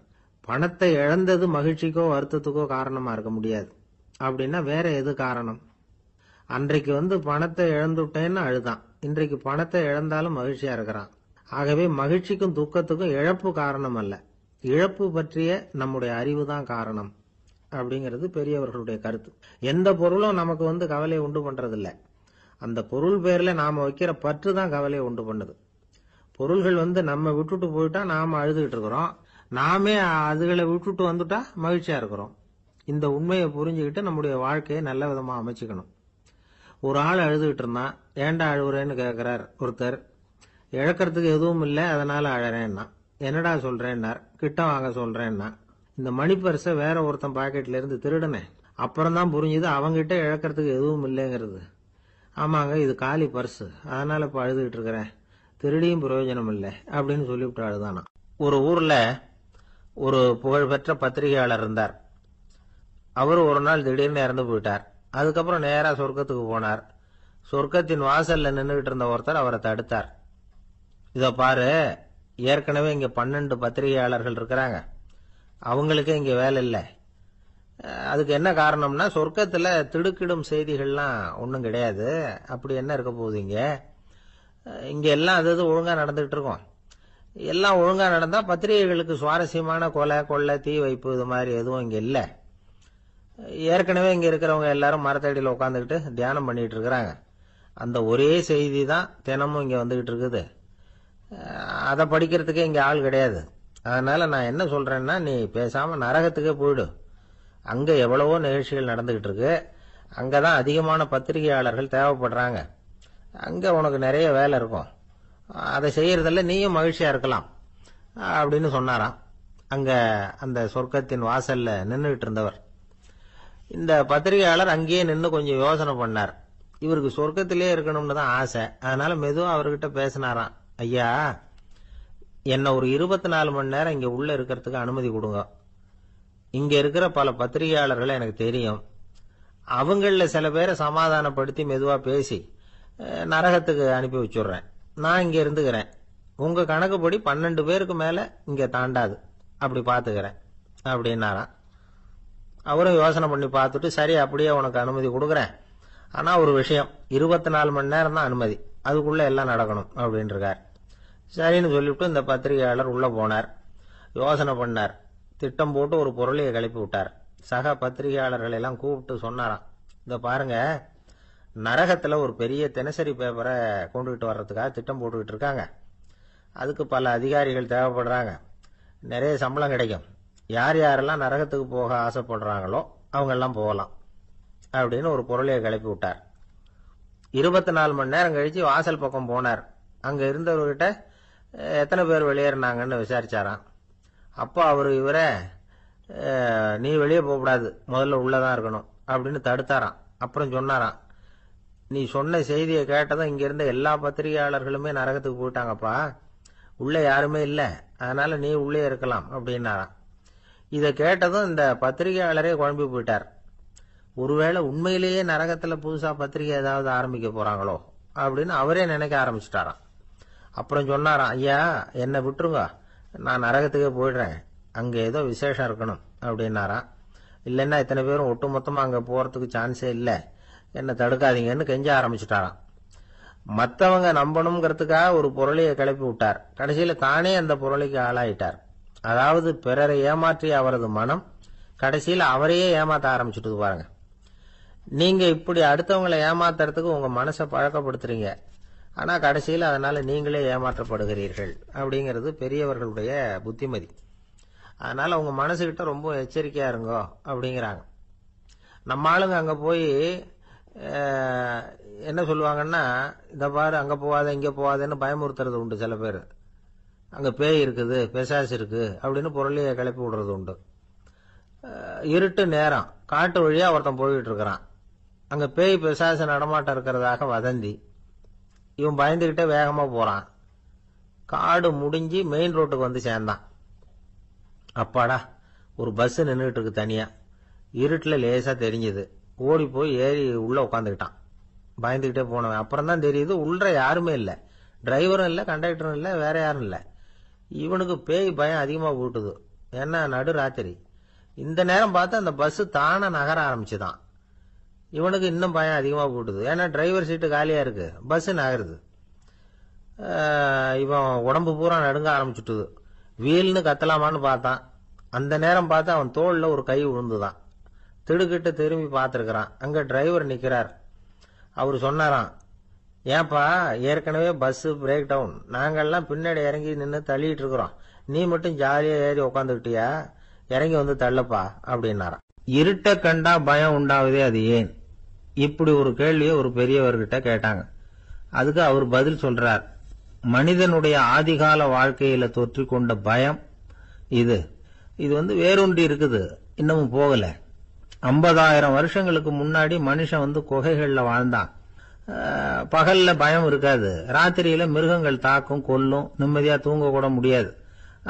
பணத்தை இழந்தது மகிழ்ச்சிக்கோ வருத்தத்துக்கோ காரணமா இருக்க முடியாது. அப்படின்னா வேற எது காரணம்? அன்றைக்கு வந்து பணத்தை இழந்துட்டேன்னு அழுதான், இன்றைக்கு பணத்தை இழந்தாலும் மகிழ்ச்சியா இருக்கிறான். ஆகவே மகிழ்ச்சிக்கும் துக்கத்துக்கும் இழப்பு காரணம் அல்ல, இழப்பு பற்றிய நம்முடைய அறிவு தான் காரணம் அப்படிங்கிறது பெரியவர்களுடைய கருத்து. எந்த பொருளும் நமக்கு வந்து கவலையை உண்டு பண்றதில்ல, அந்த பொருள் பேர்ல நாம வைக்கிற பற்று தான் கவலையை உண்டு பண்ணுது. பொருள்கள் வந்து நம்ம விட்டுட்டு போயிட்டா நாம அழுதுகிட்டு இருக்கிறோம், நாமே அதுகளை விட்டுட்டு வந்துட்டா மகிழ்ச்சியா இருக்கிறோம். இந்த உண்மையை புரிஞ்சுக்கிட்டு நம்முடைய வாழ்க்கையை நல்ல விதமா அமைச்சுக்கணும். ஒரு ஆள் அழுதுகிட்டு இருந்தான். ஏண்டா அழுகுறேன்னு கேட்கிறார் ஒருத்தர். இழக்கிறதுக்கு எதுவும் இல்லை, அதனால அழறேன்னா. என்னடா சொல்றேன்னார். கிட்ட வாங்க சொல்றேன்னா. இந்த மணி பர்ஸை வேற ஒருத்தன் பாக்கெட்ல இருந்து திருடுனேன், அப்புறம் தான் புரிஞ்சுது அவங்கிட்ட இழக்கிறதுக்கு எதுவும் இல்லைங்கிறது. ஆமாங்க இது காலி பர்ஸ், அதனால இப்ப அழுதுகிட்டு இருக்கிறேன், திருடியும் பிரயோஜனம் இல்லை அப்படின்னு சொல்லிவிட்டு அழுதானா. ஒரு ஊர்ல ஒரு புகழ்பெற்ற பத்திரிகையாளர் இருந்தார். அவர் ஒரு நாள் திடீர்னு இறந்து போயிட்டார். அதுக்கப்புறம் நேரா சொர்க்கத்துக்கு போனார். சொர்க்கத்தின் வாசல்ல நின்றுகிட்டு இருந்த ஒருத்தர் அவரை தடுத்தார். இத பாரு, ஏற்கனவே இங்க 12 பத்திரிகையாளர்கள் இருக்கிறாங்க, அவங்களுக்கே இங்க வேலை இல்லை. அதுக்கு என்ன காரணம்னா, சொர்க்கத்துல திடுக்கிடும் செய்திகள்லாம் ஒன்றும் கிடையாது, அப்படி என்ன இருக்க போகுது இங்க எல்லாம் அது ஒழுங்கா நடந்துகிட்டு இருக்கும். எல்லாம் ஒழுங்கா நடந்தா பத்திரிகைகளுக்கு சுவாரஸ்யமான கொலை கொள்ளை தீ வைப்பு இது மாதிரி எதுவும் இங்க இல்லை. ஏற்கனவே இங்க இருக்கிறவங்க எல்லாரும் மரத்தடியில் உட்காந்துக்கிட்டு தியானம் பண்ணிட்டு இருக்கிறாங்க. அந்த ஒரே செய்தி தான் தினமும் இங்க வந்துகிட்டு இருக்குது, அதை படிக்கிறதுக்கே இங்க ஆள் கிடையாது. அதனால நான் என்ன சொல்றேன்னா, நீ பேசாம நரகத்துக்கே போயிடு, அங்க எவ்வளவோ நிகழ்ச்சிகள் நடந்துகிட்டு இருக்கு, அங்கதான் அதிகமான பத்திரிகையாளர்கள் தேவைப்படுறாங்க, அங்க உனக்கு நிறைய வேலை இருக்கும், அதை செய்யறதில்ல, நீயும் மகிழ்ச்சியா இருக்கலாம் அப்படின்னு சொன்னாராம். அங்க அந்த சொர்க்கத்தின் வாசல்ல நின்றுகிட்டு இருந்தவர். இந்த பத்திரிகையாளர் அங்கேயே நின்று கொஞ்சம் யோசனை பண்ணார். இவருக்கு சொர்க்கத்திலே இருக்கணும்னு தான் ஆசை, அதனால மெதுவா அவர்கிட்ட பேசினாராம். ஐயா, என்ன ஒரு 24 மணி நேரம் இங்க உள்ள இருக்கிறதுக்கு அனுமதி கொடுங்க. இங்க இருக்கிற பல பத்திரிகையாளர்களை எனக்கு தெரியும். அவங்கள சில பேரை சமாதானப்படுத்தி மெதுவா பேசி நரகத்துக்கு அனுப்பி வச்சுடுறேன். நான் இங்க இருந்துக்கிறேன். உங்க கணக்குப்படி 12 பேருக்கு மேல இங்க தாண்டாது, அப்படி பாத்துக்கிறேன் அப்படின்னாராம். அவரும் யோசனை பண்ணி பார்த்துட்டு, சரி அப்படியே உனக்கு அனுமதி கொடுக்குறேன், ஆனா ஒரு விஷயம், 24 மணி நேரம் தான் அனுமதி, அதுக்குள்ள எல்லாம் நடக்கணும் அப்படின்னு இருக்கார். சரின்னு சொல்லிவிட்டு இந்த பத்திரிகையாளர் உள்ள போனார். யோசனை பண்ணார். திட்டம் போட்டு ஒரு பொருளையை கிளப்பி விட்டார். சக பத்திரிகையாளர்கள் எல்லாம் கூப்பிட்டு சொன்னாராம், இந்த பாருங்க, நரகத்துல ஒரு பெரிய தினசரி பேப்பரை கொண்டுகிட்டு வர்றதுக்காக திட்டம் போட்டுக்கிட்டு இருக்காங்க. அதுக்கு பல அதிகாரிகள் தேவைப்படுறாங்க. நிறைய சம்பளம் கிடைக்கும். யார் யாரெல்லாம் நரகத்துக்கு போக ஆசைப்படுறாங்களோ அவங்க எல்லாம் போகலாம் அப்படின்னு ஒரு பொருளையை கிளப்பி விட்டார். 24 மணி நேரம் கழிச்சு வாசல் பக்கம் போனார். அங்க இருந்தவர்கிட்ட எத்தனை பேர் வெளியேறினாங்கன்னு விசாரிச்சாராம். அப்போ அவரு இவரை, நீ வெளியே போகக்கூடாது, முதல்ல உள்ளதான் இருக்கணும் அப்படின்னு தடுத்தாராம். அப்புறம் சொன்னாராம், நீ சொன்ன செய்தியை கேட்டதும் இங்க இருந்த எல்லா பத்திரிகையாளர்களுமே நரகத்துக்கு போயிட்டாங்கப்பா, உள்ள யாருமே இல்ல, அதனால நீ உள்ளே இருக்கலாம் அப்படின்னாராம். இதை கேட்டதும் இந்த பத்திரிகையாளரே குழம்பி போயிட்டார். ஒருவேளை உண்மையிலேயே நரகத்துல புதுசா பத்திரிகை ஏதாவது ஆரம்பிக்க போறாங்களோ அப்படின்னு அவரே நினைக்க ஆரம்பிச்சுட்டாராம். அப்புறம் சொன்னாராம், ஐயா என்னை விட்டுருங்க, நான் நரகத்துக்கே போயிடுறேன், அங்க ஏதோ விசேஷம் இருக்கணும் அப்படின்னாராம். இல்லைன்னா இத்தனை பேரும் ஒட்டுமொத்தமா அங்க போறதுக்கு சான்ஸே இல்லை, என்ன தடுக்காதீங்கன்னு கெஞ்ச ஆரம்பிச்சுட்டாராம். மற்றவங்க நம்பணுங்கிறதுக்காக ஒரு பொருளையை கிளப்பி விட்டார். கடைசியில தானே அந்த பொருளைக்கு ஆளாயிட்டார். அதாவது பிறரை ஏமாற்றிய அவரது மனம் கடைசியில் அவரையே ஏமாத்த ஆரம்பிச்சுட்டு பாருங்க. நீங்க இப்படி அடுத்தவங்களை ஏமாத்துறதுக்கு உங்க மனசை பழக்கப்படுத்துறீங்க, ஆனா கடைசியில் அதனால நீங்களே ஏமாற்றப்படுகிறீர்கள் அப்படிங்கிறது பெரியவர்களுடைய புத்திமதி. அதனால உங்க மனசுகிட்ட ரொம்ப எச்சரிக்கையா இருங்கோ அப்படிங்கிறாங்க. நம்ம ஆளுங்க அங்க போய் என்ன சொல்லுவாங்கன்னா, இந்த பாரு அங்க போவாத இங்க போவாதன்னு பயமுறுத்துறது உண்டு. சில பேர் அங்க பேய் இருக்குது, பிசாசு இருக்கு அப்படின்னு பொருளையை கிளப்பி விடுறது உண்டு. இருட்டு நேரம், காட்டு வழியா ஒருத்தன் போயிட்டு இருக்கிறான். அங்க பேய் பிசாசு நடமாட்டம் இருக்கிறதாக வதந்தி. இவன் பயந்துகிட்டே வேகமா போறான். காடு முடிஞ்சு மெயின் ரோட்டுக்கு வந்து சேர்ந்தான். அப்பாடா, ஒரு பஸ் நின்றுட்டு இருக்கு தனியா. இருட்டுல லேசா தெரிஞ்சது. ஓடி போய் ஏறி உள்ள உட்காந்துக்கிட்டான். பயந்துகிட்டே போனவன் அப்புறம் தான் தெரியுது உள்ள யாருமே இல்லை, டிரைவரும் இல்லை, கண்டக்டரும் இல்லை, வேற யாரும் இல்லை. இவனுக்கு பேய் பயம் அதிகமா போட்டுது. ஏன்னா நடு ராத்திரி. இந்த நேரம் பார்த்து அந்த பஸ் தானே நகர ஆரம்பிச்சுதான். இவனுக்கு இன்னும் பயம் அதிகமா போட்டுது. ஏன்னா டிரைவர் சீட்டு காலியா இருக்கு, பஸ் நகருது. இவன் உடம்பு பூரா நடுங்க ஆரம்பிச்சுட்டுது. வீல்னு கத்தலாமான்னு பார்த்தான். அந்த நேரம் பார்த்து அவன் தோல்ல ஒரு கை விழுந்துதான். திடுக்கிட்டு திரும்பி பார்த்திருக்கிறான். அங்க டிரைவர் நிக்கிறார். அவரு சொன்னாராம், ஏன்பா ஏற்கனவே பஸ் பிரேக் டவுன், நாங்கெல்லாம் பின்னாடி இறங்கி நின்று தள்ளிட்டு இருக்கிறோம், நீ மட்டும் ஜாலியா ஏறி உக்காந்துக்கிட்டியா, இறங்கி வந்து தள்ளப்பா அப்படின்னாராம். இருட்ட கண்டா பயம் உண்டாவதே அது ஏன்? இப்படி ஒரு கேள்வியை ஒரு பெரியவர்கிட்ட கேட்டாங்க. அதுக்கு அவர் பதில் சொல்றார், மனிதனுடைய ஆதிகால வாழ்க்கையில தொற்றி கொண்ட பயம் இது வேரூன்றி இருக்குது, இன்னமும் போகல. 50,000 வருஷங்களுக்கு முன்னாடி மனுஷன் குகைகள்ல வாழ்ந்தான். பகல்ல பயம் இருக்காது, ராத்திரியில மிருகங்கள் தாக்கும், கொல்லும், நிம்மதியா தூங்க கூட முடியாது.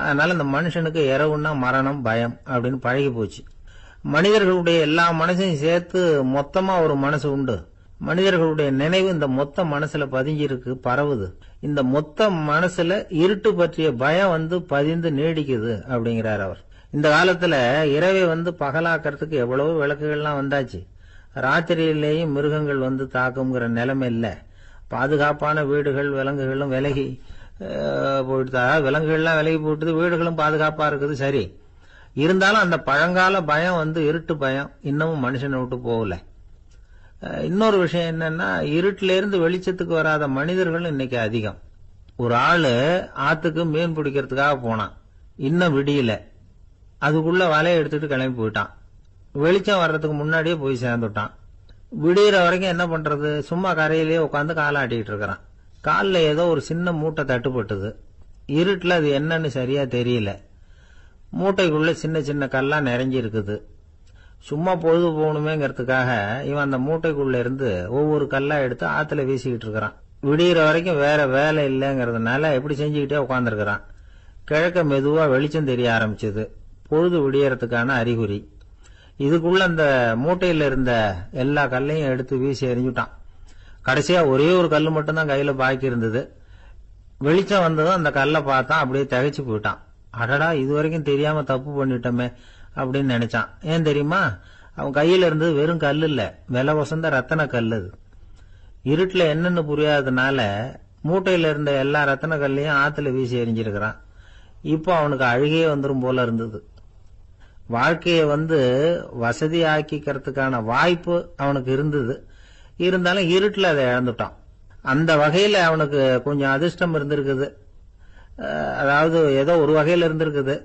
அதனால இந்த மனுஷனுக்கு இரவுன்னா மரணம், பயம் அப்படின்னு பழகி போச்சு. மனிதர்களுடைய எல்லா மனசையும் சேர்த்து மொத்தமா ஒரு மனசு உண்டு. மனிதர்களுடைய நினைவு இந்த மொத்த மனசுல பதிஞ்சிருக்கு, பரவுது. இந்த மொத்த மனசுல இருட்டு பற்றிய பயம் பதிந்து நீடிக்குது அப்படிங்கிறார் அவர். இந்த காலத்துல இரவை பகலாக்கிறதுக்கு எவ்வளவு விளக்குகள்லாம் வந்தாச்சு. ராத்திரியிலேயும் மிருகங்கள் தாக்குங்கிற நிலைமை இல்ல. பாதுகாப்பான வீடுகள், விலங்குகளும் விலகி போயிட்டு, விலங்குகள்லாம் விலகி போயிட்டு, வீடுகளும் பாதுகாப்பா இருக்குது. சரி, இருந்தாலும் அந்த பழங்கால பயம் இருட்டு பயம் இன்னமும் மனுஷனை விட்டு போகல. இன்னொரு விஷயம் என்னன்னா, இருட்டுல இருந்து வெளிச்சத்துக்கு வராத மனிதர்கள் இன்னைக்கு அதிகம். ஒரு ஆளு ஆத்துக்கு மீன் பிடிக்கிறதுக்காக போனான், இன்னும் விடியல. அதுக்குள்ள வலையை எடுத்துட்டு கிளம்பி போயிட்டான். வெளிச்சம் வர்றதுக்கு முன்னாடியே போய் சேர்ந்துட்டான். விடிகிற வரைக்கும் என்ன பண்றது, சும்மா கரையிலேயே உட்காந்து காலாட்டிட்டு இருக்கிறான். காலில் ஏதோ ஒரு சின்ன மூட்டை தட்டுப்பட்டது. இருட்டுல அது என்னன்னு சரியா தெரியல. மூட்டைக்குள்ள சின்ன சின்ன கல்லா நிறைஞ்சி இருக்குது. சும்மா பொழுது போகணுமேங்கிறதுக்காக இவன் அந்த மூட்டைக்குள்ள இருந்து ஒவ்வொரு கல்லா எடுத்து ஆத்துல வீசிக்கிட்டு இருக்கிறான். விடிகிற வரைக்கும் வேற வேலை இல்லைங்கிறதுனால எப்படி செஞ்சுக்கிட்டே உட்காந்துருக்கிறான். கிழக்க மெதுவா வெளிச்சம் தெரிய ஆரம்பிச்சது. பொழுது விடியறதுக்கான அறிகுறி. இதுக்குள்ள அந்த மூட்டையில இருந்த எல்லா கல்லையும் எடுத்து வீசி எறிஞ்சுட்டான். கடைசியா ஒரே ஒரு கல்லு மட்டும்தான் கையில பாக்கி இருந்தது. வெளிச்சம் வந்ததும் அந்த கல்லை பார்த்தான். அப்படியே திகைச்சு போயிட்டான். அடடா, இது வரைக்கும் தெரியாம தப்பு பண்ணிட்டோமே அப்படின்னு நினைச்சான். ஏன் தெரியுமா? அவன் கையில இருந்தது வெறும் கல் இல்ல, விலை வசந்த ரத்தன கல். அது இருட்டுல என்னன்னு புரியாததுனால மூட்டையில இருந்த எல்லா ரத்தன கல்லையும் ஆத்துல வீசி எறிஞ்சிருக்கிறான். இப்போ அவனுக்கு அழுகையே வந்துரும் போல இருந்தது. வாழ்க்கையை வசதி ஆக்கிக்கிறதுக்கான வாய்ப்பு அவனுக்கு இருந்தது. இருந்தாலும் இருட்டுல அதை இழந்துட்டான். அந்த வகையில அவனுக்கு கொஞ்சம் அதிர்ஷ்டம் இருந்திருக்குது. அதாவது ஏதோ ஒரு வகையில இருந்திருக்குது.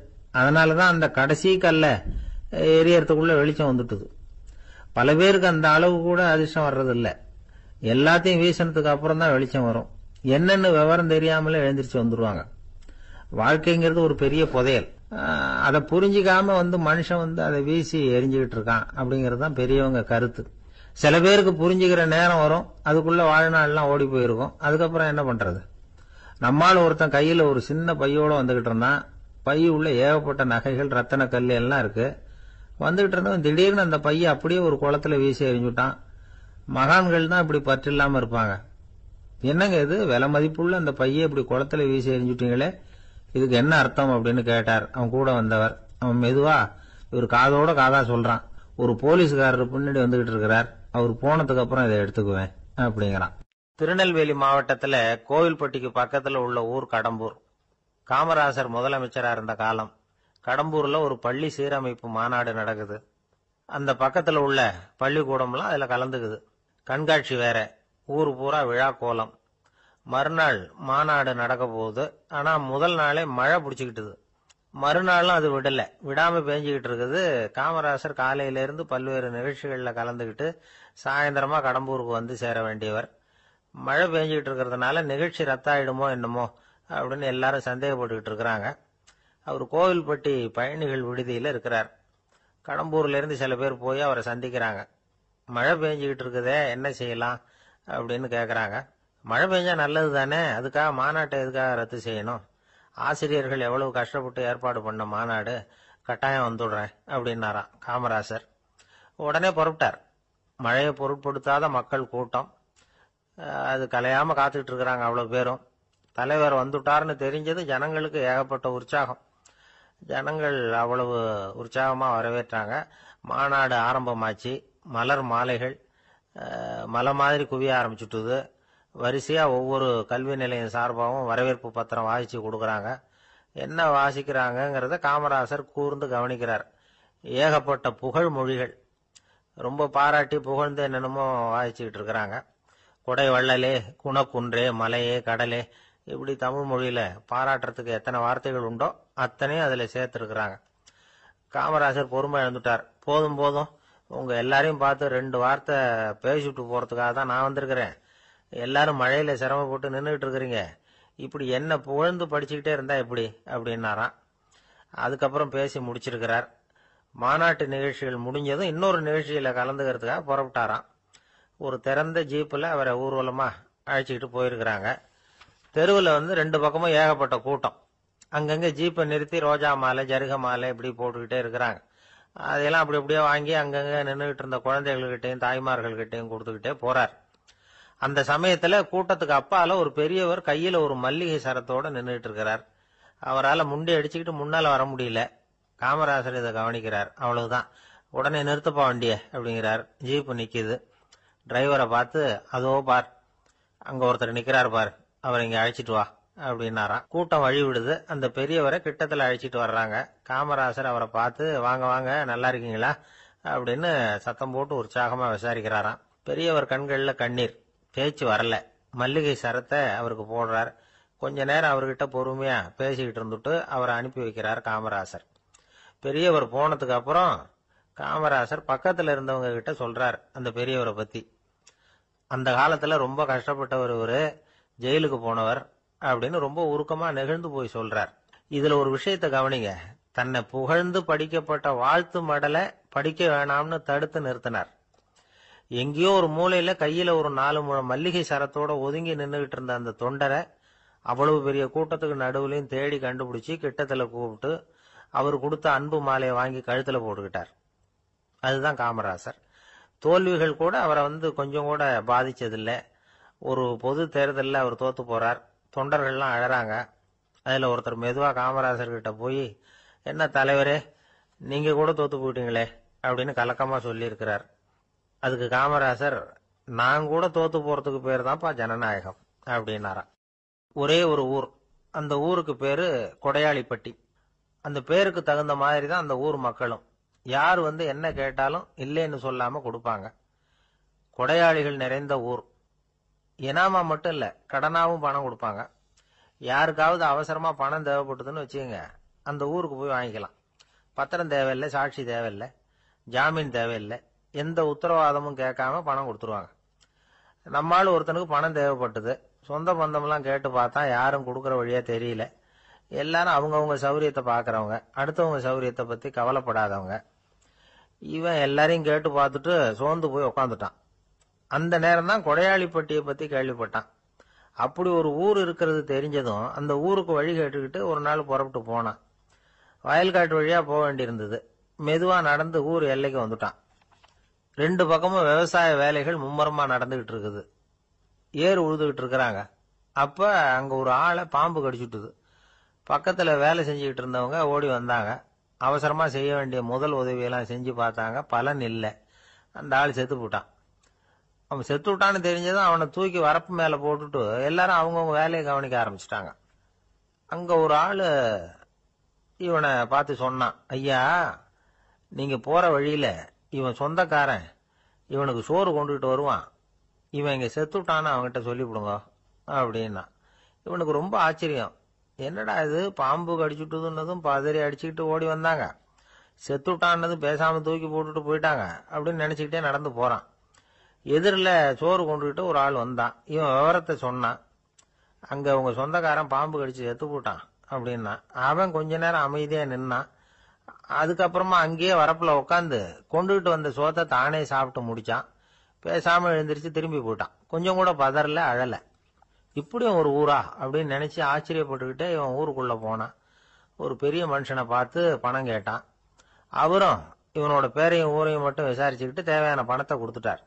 அதனாலதான் அந்த கடைசி கல்ல எரியறதுக்குள்ள வெளிச்சம் வந்துட்டுது. பல பேருக்கு அந்த அளவு கூட அதிர்ஷ்டம் வர்றதில்ல. எல்லாத்தையும் வீசினதுக்கு அப்புறம் தான் வெளிச்சம் வரும். என்னன்னு விவரம் தெரியாமலே எழுந்திரிச்சு வந்துருவாங்க. வாழ்க்கைங்கிறது ஒரு பெரிய புதையல். அதை புரிஞ்சிக்காம மனுஷன் அதை வீசி எரிஞ்சுக்கிட்டு இருக்கான் அப்படிங்கிறது தான் பெரியவங்க கருத்து. சில பேருக்கு புரிஞ்சுக்கிற நேரம் வரும், அதுக்குள்ள வாழ்நாள்லாம் ஓடி போயிருக்கும். அதுக்கப்புறம் என்ன பண்றது? நம்மால் ஒருத்தன் கையில ஒரு சின்ன பையோட வந்துகிட்டு இருந்தான். பை உள்ள ஏகப்பட்ட நகைகள், ரத்தன கல் எல்லாம் இருக்கு. வந்துகிட்டு இருந்தவன் திடீர்னு அந்த பைய அப்படியே ஒரு குளத்துல வீசி எறிஞ்சுட்டான். மகான்கள் தான் இப்படி பற்று இல்லாம இருப்பாங்க. என்னங்க இது, விலை மதிப்புள்ள அந்த பைய இப்படி குளத்துல வீசி எறிஞ்சுட்டீங்களே, இதுக்கு என்ன அர்த்தம் அப்படின்னு கேட்டார் அவன் கூட வந்தவர். அவன் மெதுவா இவர் காதோட காதா சொல்றான். ஒரு போலீஸ்காரர் பின்னாடி வந்துகிட்டு இருக்கிறார், அவர் போனதுக்கு அப்புறம் இதை எடுத்துக்குவேன் அப்படிங்கிறான். திருநெல்வேலி மாவட்டத்துல கோவில்பட்டிக்கு பக்கத்துல உள்ள ஊர் கடம்பூர். காமராசர் முதலமைச்சரா இருந்த காலம். கடம்பூர்ல ஒரு பள்ளி சீரமைப்பு மாநாடு நடக்குது. அந்த பக்கத்துல உள்ள பள்ளிக்கூடம்லாம் அதுல கலந்துக்குது. கண்காட்சி வேற. ஊரு பூரா விழா கோலம். மறுநாள் மாநாடு நடக்க போகுது. ஆனா முதல் நாளே மழை பிடிச்சுக்கிட்டுது. மறுநாளும் அது விடாம பேஞ்சுக்கிட்டு இருக்குது. காமராசர் காலையில இருந்து பல்வேறு நிகழ்ச்சிகள்ல கலந்துகிட்டு சாயந்தரமா கடம்பூருக்கு சேர வேண்டியவர். மழை பெஞ்சுக்கிட்டு இருக்கிறதுனால நிகழ்ச்சி ரத்தாயிடுமோ என்னமோ அப்படின்னு எல்லாரும் சந்தேகப்பட்டுக்கிட்டு இருக்கிறாங்க. அவர் கோவில்பட்டி பயணிகள் விடுதியில இருக்கிறார். கடம்பூர்ல இருந்து சில பேர் போய் அவரை சந்திக்கிறாங்க. மழை பெஞ்சுக்கிட்டு இருக்குதே, என்ன செய்யலாம் அப்படின்னு கேக்குறாங்க. மழை பெஞ்சா நல்லது தானே, அதுக்காக மாநாட்டை எதுக்காக ரத்து செய்யணும்? ஆசிரியர்கள் எவ்வளவு கஷ்டப்பட்டு ஏற்பாடு பண்ண மாநாடு, கட்டாயம் வந்துடுறேன் அப்படின்னாராம் காமராசர். உடனே புறப்பட்டார். மழையை பொருட்படுத்தாத மக்கள் கூட்டம். அது கலையாம காத்துக்கிட்டு இருக்கிறாங்க அவ்வளவு பேரும். தலைவர் வந்துட்டார்னு தெரிஞ்சது ஜனங்களுக்கு ஏகப்பட்ட உற்சாகம். ஜனங்கள் அவ்வளவு உற்சாகமா வரவேற்றாங்க. மாநாடு ஆரம்பமாச்சு. மலர் மாலைகள் மலை மாதிரி குவிய ஆரம்பிச்சுட்டுது. வரிசையா ஒவ்வொரு கல்வி நிலையம் சார்பாகவும் வரவேற்பு பத்திரம் வாசிச்சு கொடுக்கறாங்க. என்ன வாசிக்கிறாங்கிறத காமராசர் கூர்ந்து கவனிக்கிறார். ஏகப்பட்ட புகழ் மொழிகள். ரொம்ப பாராட்டி புகழ்ந்து என்னென்னமோ வாசிச்சுக்கிட்டு இருக்கிறாங்க. கொடை வள்ளலே, குணக்குன்றே, மலையே, கடலே, இப்படி தமிழ் மொழியில பாராட்டுறதுக்கு எத்தனை வார்த்தைகள் உண்டோ அத்தனையும் அதுல சேர்த்திருக்கிறாங்க. காமராசர் பொறுமை இழந்துட்டார். போதும் போதும், உங்க எல்லாரையும் பார்த்து 2 வார்த்தை பேசிட்டு போறதுக்காக தான் நான் வந்திருக்கிறேன். எல்லாரும் மழையில சிரமப்பட்டு நின்றுகிட்டு இருக்கிறீங்க. இப்படி என்ன புகழ்ந்து படிச்சுக்கிட்டே இருந்தா எப்படி அப்படின்னாராம். அதுக்கப்புறம் பேசி முடிச்சிருக்கிறார். மாநாட்டு நிகழ்ச்சிகள் முடிஞ்சதும் இன்னொரு நிகழ்ச்சியில கலந்துக்கிறதுக்காக புறப்பட்டாராம். ஒரு திறந்த ஜீப்ல அவரை ஊர்வலமா அழைச்சிக்கிட்டு போயிருக்கிறாங்க. தெருவில் 2 பக்கமும் ஏகப்பட்ட கூட்டம். அங்கங்க ஜீப்பை நிறுத்தி ரோஜா மாலை, ஜருக மாலை இப்படி போட்டுக்கிட்டே இருக்கிறாங்க. அதையெல்லாம் அப்படி அப்படியே வாங்கி அங்கங்க நின்றுகிட்டு இருந்த குழந்தைகள்கிட்டையும் தாய்மார்கள்கிட்டையும் கொடுத்துக்கிட்டே போறார். அந்த சமயத்துல கூட்டத்துக்கு அப்பால ஒரு பெரியவர் கையில ஒரு மல்லிகை சரத்தோட நின்றுட்டு இருக்கிறார். அவரால் முண்டி அடிச்சுக்கிட்டு முன்னால வர முடியல. காமராசர் இதை கவனிக்கிறார். அவ்வளவுதான், உடனே நிறுத்தப்பா வண்டிய அப்படிங்கிறார். ஜீப்பு நிக்குது. டிரைவரை பார்த்து, அதோ பார், அங்க ஒருத்தர் நிக்கிறார் பார், அவர் இங்க அழைச்சிட்டு வா அப்படின்னாராம். கூட்டம் வழி விடுது. அந்த பெரியவரை கிட்டத்துல அழைச்சிட்டு வர்றாங்க. காமராசர் அவரை பார்த்து, வாங்க வாங்க, நல்லா இருக்கீங்களா அப்படின்னு சத்தம் போட்டு உற்சாகமா விசாரிக்கிறாராம். பெரியவர் கண்கள்ல கண்ணீர். பேச்சு வரல. மல்லிகை சரத்தை அவருக்கு போடுறார். கொஞ்ச நேரம் அவர்கிட்ட பொறுமையா பேசிக்கிட்டு இருந்துட்டு அவரை அனுப்பி வைக்கிறார் காமராசர். பெரியவர் போனதுக்கு அப்புறம் காமராசர் பக்கத்துல இருந்தவங்க கிட்ட சொல்றார் அந்த பெரியவரை பத்தி. அந்த காலத்துல ரொம்ப கஷ்டப்பட்டவர் இவரு, ஜெயிலுக்கு போனவர் அப்படின்னு ரொம்ப உருக்கமா நெகிழ்ந்து போய் சொல்றார். இதுல ஒரு விஷயத்த கவனிங்க. தன்னை புகழ்ந்து படிக்கப்பட்ட வாழ்த்து மடலை படிக்க வேணாம்னு தடுத்து நிறுத்தினார். எங்கேயோ ஒரு மூலையில கையில ஒரு 4 முழம் மல்லிகை சரத்தோட ஒதுங்கி நின்றுகிட்டு இருந்த அந்த தொண்டரை அவ்வளவு பெரிய கூட்டத்துக்கு நடுவுலையும் தேடி கண்டுபிடிச்சி கிட்டத்துல கூப்பிட்டு அவர் கொடுத்த அன்பு மாலையை வாங்கி கழுத்துல போட்டுக்கிட்டார். அதுதான் காமராசர். தோல்விகள் கூட அவரை கொஞ்சம் கூட பாதிச்சதில்லை. ஒரு பொது தேர்தலில் அவர் தோத்து போறார். தொண்டர்கள்லாம் அழறாங்க. அதுல ஒருத்தர் மெதுவா காமராசர் கிட்ட போய், என்ன தலைவரே, நீங்க கூட தோத்து போயிட்டீங்களே அப்படின்னு கலக்கமா சொல்லி இருக்கிறார். அதுக்கு காமராசர், நான் கூட தோத்து போறதுக்கு பேர் தான்ப்பா ஜனநாயகம் அப்படின்னாராம். ஒரே ஒரு ஊர், அந்த ஊருக்கு பேரு கொடையாளிப்பட்டி. அந்த பேருக்கு தகுந்த மாதிரி தான் அந்த ஊர் மக்களும். யார் என்ன கேட்டாலும் இல்லைன்னு சொல்லாம கொடுப்பாங்க. கொடையாளிகள் நிறைந்த ஊர். இனாமா மட்டும் இல்ல, கடனாவும் பணம் கொடுப்பாங்க. யாருக்காவது அவசரமா பணம் தேவைப்பட்டதுன்னு வச்சுக்கோங்க, அந்த ஊருக்கு போய் வாங்கிக்கலாம். பத்திரம் தேவையில்லை, சாட்சி தேவையில்லை, ஜாமீன் தேவையில்லை, எந்த உத்தரவாதமும் கேட்காம பணம் கொடுத்துருவாங்க. நம்மால் ஒருத்தனுக்கு பணம் தேவைப்பட்டது. சொந்த பந்தம்லாம் கேட்டு பார்த்தா யாரும் கொடுக்கற வழியா தெரியல. எல்லாரும் அவங்கவுங்க சௌரியத்தை பாக்குறவங்க, அடுத்தவங்க சௌரியத்தை பத்தி கவலைப்படாதவங்க. இவன் எல்லாரையும் கேட்டு பார்த்துட்டு சோர்ந்து போய் உக்காந்துட்டான். அந்த நேரம் தான் கொடையாளிப்பட்டியை பத்தி கேள்விப்பட்டான். அப்படி ஒரு ஊர் இருக்கிறது தெரிஞ்சதும் அந்த ஊருக்கு வழி கேட்டுக்கிட்டு ஒரு நாள் புறப்பட்டு போனான். வயல்காட்டு வழியா போக வேண்டியிருந்தது. மெதுவா நடந்து ஊர் எல்லைக்கு வந்துட்டான். 2 பக்கமும் விவசாய வேலைகள் மும்முரமா நடந்துகிட்டு இருக்குது. ஏறு உழுதுகிட்டு இருக்கிறாங்க. அப்ப அங்க ஒரு ஆளை பாம்பு கடிச்சுட்டுது. பக்கத்துல வேலை செஞ்சுக்கிட்டு இருந்தவங்க ஓடி வந்தாங்க. அவசரமா செய்ய வேண்டிய முதல் உதவியெல்லாம் செஞ்சு பார்த்தாங்க. பலன் இல்லை. அந்த ஆள் செத்து போட்டான். அவன் செத்து விட்டான்னு தெரிஞ்சதும் அவனை தூக்கி வரப்பு மேல போட்டுட்டு எல்லாரும் அவங்கவுங்க வேலையை கவனிக்க ஆரம்பிச்சிட்டாங்க. அங்க ஒரு ஆளு இவனை பார்த்து சொன்னான், ஐயா, நீங்க போற வழியில இவன் சொந்தக்காரன், இவனுக்கு சோறு கொண்டுகிட்டு வருவான், இவன் இங்க செத்துட்டான்னு அவன்கிட்ட சொல்லிவிடுங்க அப்படின்னா. இவனுக்கு ரொம்ப ஆச்சரியம். என்னடா இது, பாம்பு கடிச்சுட்டுதுன்னதும் பதறி அடிச்சுக்கிட்டு ஓடி வந்தாங்க, செத்துட்டான்னதும் பேசாம தூக்கி போட்டுட்டு போயிட்டாங்க அப்படின்னு நினைச்சுக்கிட்டே நடந்து போறான். எதிரில் சோறு கொண்டுகிட்டு ஒரு ஆள் வந்தான். இவன் விவரத்தை சொன்னான். அங்க உங்க சொந்தக்காரன் பாம்பு கடிச்சு செத்து போட்டான் அப்படின்னா. அவன் கொஞ்ச நேரம் அமைதியா நின்னான். அதுக்கப்புறமா அங்கேயே வரப்புல உட்காந்து கொண்டுகிட்டு வந்த சோத்தை தானே சாப்பிட்டு முடிச்சான். பேசாம எழுந்திரிச்சு திரும்பி போயிட்டான். கொஞ்சம் கூட பதறல, அழல. இப்படியும் ஒரு ஊரா அப்படின்னு நினைச்சு ஆச்சரியப்பட்டுக்கிட்டே இவன் ஊருக்குள்ள போனான். ஒரு பெரிய மனுஷனை பார்த்து பணம் கேட்டான். அவரும் இவனோட பேரையும் ஊரையும் மட்டும் விசாரிச்சுக்கிட்டு தேவையான பணத்தை கொடுத்துட்டார்.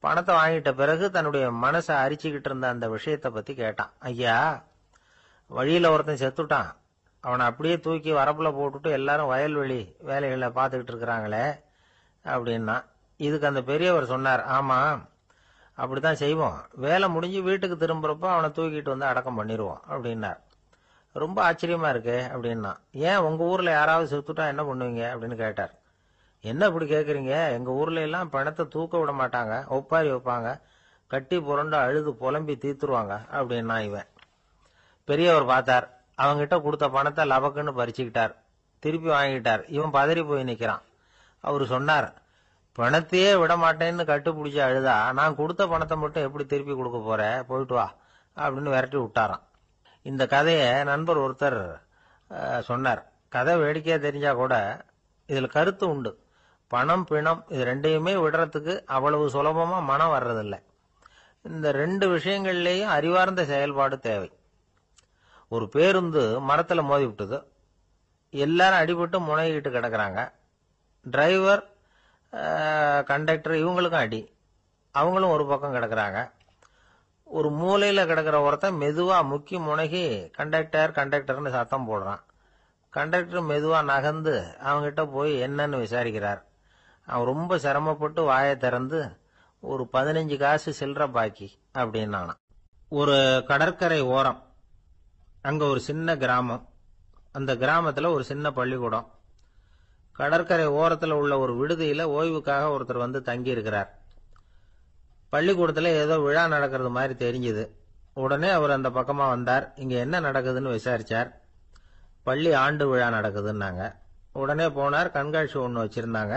பணத்தை வாங்கிட்ட பிறகு தன்னுடைய மனசை அரிச்சுக்கிட்டு இருந்த அந்த விஷயத்தை பத்தி கேட்டான். ஐயா, வழியில ஒருத்தன் செத்துட்டான், அவனை அப்படியே தூக்கி வரப்புல போட்டுட்டு எல்லாரும் வயல்வெளி வேலைகளை பார்த்துக்கிட்டு இருக்கிறாங்களே அப்படின்னா. இதுக்கு அந்த பெரியவர் சொன்னார், ஆமா, அப்படித்தான் செய்வோம். வேலை முடிஞ்சு வீட்டுக்கு திரும்புறப்ப அவனை தூக்கிட்டு அடக்கம் பண்ணிடுவோம் அப்படின்னார். ரொம்ப ஆச்சரியமா இருக்கு அப்படின்னா. ஏன் உங்க ஊர்ல யாராவது செத்துட்டா என்ன பண்ணுவீங்க அப்படின்னு கேட்டார். என்ன இப்படி கேக்குறீங்க, எங்க ஊர்ல எல்லாம் பணத்தை தூக்க விட மாட்டாங்க, ஒப்பாரி வைப்பாங்க, கட்டி புரண்டு அழுது புலம்பி தீத்துருவாங்க அப்படின்னா. இவன் பெரியவர் பார்த்தார். அவங்கிட்ட கொடுத்த பணத்தை லபக்குன்னு பறிச்சுக்கிட்டார். திருப்பி வாங்கிட்டார். இவன் பதறி போய் நிக்கிறான். அவரு சொன்னார், பணத்தையே விட மாட்டேன்னு கட்டுப்பிடிச்சு அழுதா நான் கொடுத்த பணத்தை மட்டும் எப்படி திருப்பி கொடுக்க போற, போயிட்டு வா அப்படின்னு விரட்டி விட்டாராம். இந்த கதையை நண்பர் ஒருத்தர் சொன்னார். கதை வேடிக்கையா தெரிஞ்சா கூட இதுல கருத்து உண்டு. பணம் பிணம் இது ரெண்டையுமே விடுறதுக்கு அவ்வளவு சுலபமா மனம் வர்றதில்லை. இந்த 2 விஷயங்கள்லயும் அறிவார்ந்த செயல்பாடு தேவை. ஒரு பேருந்து மரத்துல மோதி விட்டது. எல்லாரும் அடிபட்டு முனைகிட்டு கிடக்குறாங்க. டிரைவர், கண்டக்டர் இவங்களுக்கும் அடி. அவங்களும் ஒரு பக்கம் கிடக்குறாங்க. ஒரு மூலையில கிடக்கிற ஒருத்தன் மெதுவா முக்கி முனகி கண்டக்டர்னு சத்தம் போடுறான். கண்டக்டர் மெதுவா நகர்ந்து அவங்கிட்ட போய் என்னன்னு விசாரிக்கிறார். அவன் ரொம்ப சிரமப்பட்டு வாயை திறந்து ஒரு 15 காசு சில்லற பாக்கி அப்படின்னானா. ஒரு கடற்கரை ஓரம், அங்க ஒரு சின்ன கிராமம். அந்த கிராமத்துல ஒரு சின்ன பள்ளிக்கூடம். கடற்கரை ஓரத்துல உள்ள ஒரு விடுதியில ஓய்வுக்காக ஒருத்தர் தங்கி இருக்கிறார். பள்ளிக்கூடத்துல ஏதோ விழா நடக்கிறது மாதிரி தெரிஞ்சது. உடனே அவர் அந்த பக்கமா வந்தார். இங்க என்ன நடக்குதுன்னு விசாரிச்சார். பள்ளி ஆண்டு விழா நடக்குதுன்னாங்க. உடனே போனார். கண்காட்சி ஒன்று வச்சிருந்தாங்க.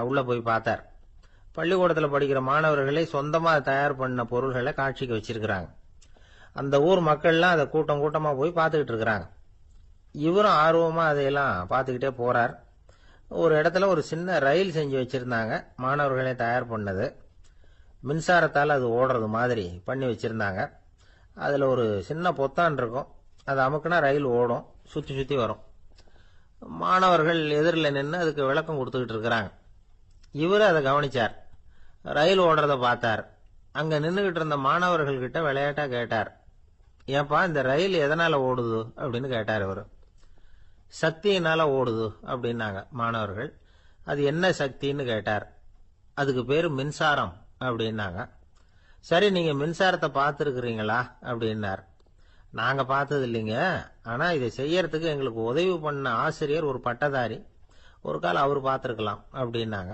உள்ள போய் பார்த்தார். பள்ளிக்கூடத்தில் படிக்கிற மாணவர்களை சொந்தமா தயார் பண்ண பொருள்களை காட்சிக்கு வச்சிருக்கிறாங்க. அந்த ஊர் மக்கள்லாம் அதை கூட்டம் கூட்டமா போய் பார்த்துக்கிட்டு இருக்கிறாங்க. இவரும் ஆர்வமா அதையெல்லாம் பார்த்துக்கிட்டே போறார். ஒரு இடத்துல ஒரு சின்ன ரயில் செஞ்சு வச்சிருந்தாங்க. மாணவர்களே தயார் பண்ணது. மின்சாரத்தால் அது ஓடுறது மாதிரி பண்ணி வச்சிருந்தாங்க. அதுல ஒரு சின்ன பொத்தான் இருக்கும். அது அமுக்குனா ரயில் ஓடும், சுத்தி சுத்தி வரும். மாணவர்கள் எதிரில் நின்று அதுக்கு விளக்கம் கொடுத்துக்கிட்டு இருக்கிறாங்க. இவரு அதை கவனிச்சார். ரயில் ஓடுறத பார்த்தார். அங்க நின்றுகிட்டு இருந்த மாணவர்கள் கிட்ட விளையாட்டா கேட்டார், ஏன்பா இந்த ரயில் எதனால ஓடுது அப்படின்னு கேட்டார் இவரு. சக்தியினால ஓடுது அப்படின்னாங்க மாணவர்கள். அது என்ன சக்தின்னு கேட்டார். அதுக்கு பேரு மின்சாரம் அப்படின்னாங்க. சரி, நீங்க மின்சாரத்தை பார்த்துருக்கிறீங்களா அப்படின்னார். நாங்க பார்த்தது இல்லைங்க, ஆனா இதை செய்யறதுக்கு எங்களுக்கு உதவி பண்ண ஆசிரியர் ஒரு பட்டதாரி, ஒரு கால் அவர் பார்த்துருக்கலாம் அப்படின்னாங்க.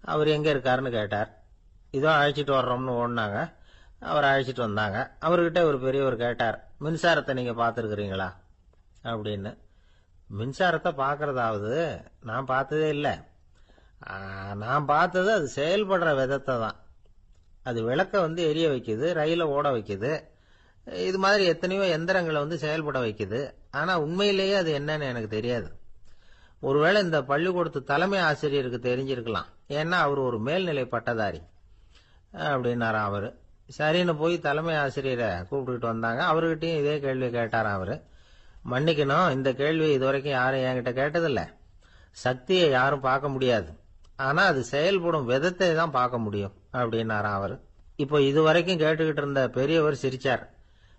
அவர் எங்க இருக்காருன்னு கேட்டார். இதோ அழைச்சிட்டு வர்றோம்னு ஓடினாங்க. அவர் அழைச்சிட்டு வந்தாங்க. அவர்கிட்ட ஒரு பெரியவர் கேட்டார், மின்சாரத்தை நீங்க பார்த்துருக்கிறீங்களா அப்படின்னு. மின்சாரத்தை பார்க்கறதாவது நான் பார்த்ததே இல்லை. நான் பார்த்தது அது செயல்படுற விதத்தை தான். அது விளக்க எரிய வைக்குது, ரயில ஓட வைக்குது, இது மாதிரி எத்தனையோ எந்திரங்களை செயல்பட வைக்குது. ஆனா உண்மையிலேயே அது என்னன்னு எனக்கு தெரியாது. ஒருவேளை இந்த பள்ளிக்கூடத்து தலைமை ஆசிரியருக்கு தெரிஞ்சிருக்கலாம், ஏன்னா அவர் ஒரு மேல்நிலை பட்டதாரி அப்படின்னாராம் அவரு. சரின்னு போய் தலைமை ஆசிரியரை கூப்பிட்டுக்கிட்டு வந்தாங்க. அவர்கிட்டயும் இதே கேள்வி கேட்டாராம் அவரு. மன்னிக்கணும், இந்த கேள்வி இதுவரைக்கும் யாரும் என்கிட்ட கேட்டதில்ல. சக்தியை யாரும் பார்க்க முடியாது, ஆனா அது செயல்படும் விதத்தை தான் பார்க்க முடியும் அப்படின்னாராம் அவரு. இப்போ இதுவரைக்கும் கேட்டுக்கிட்டு இருந்த பெரியவர் சிரிச்சார்.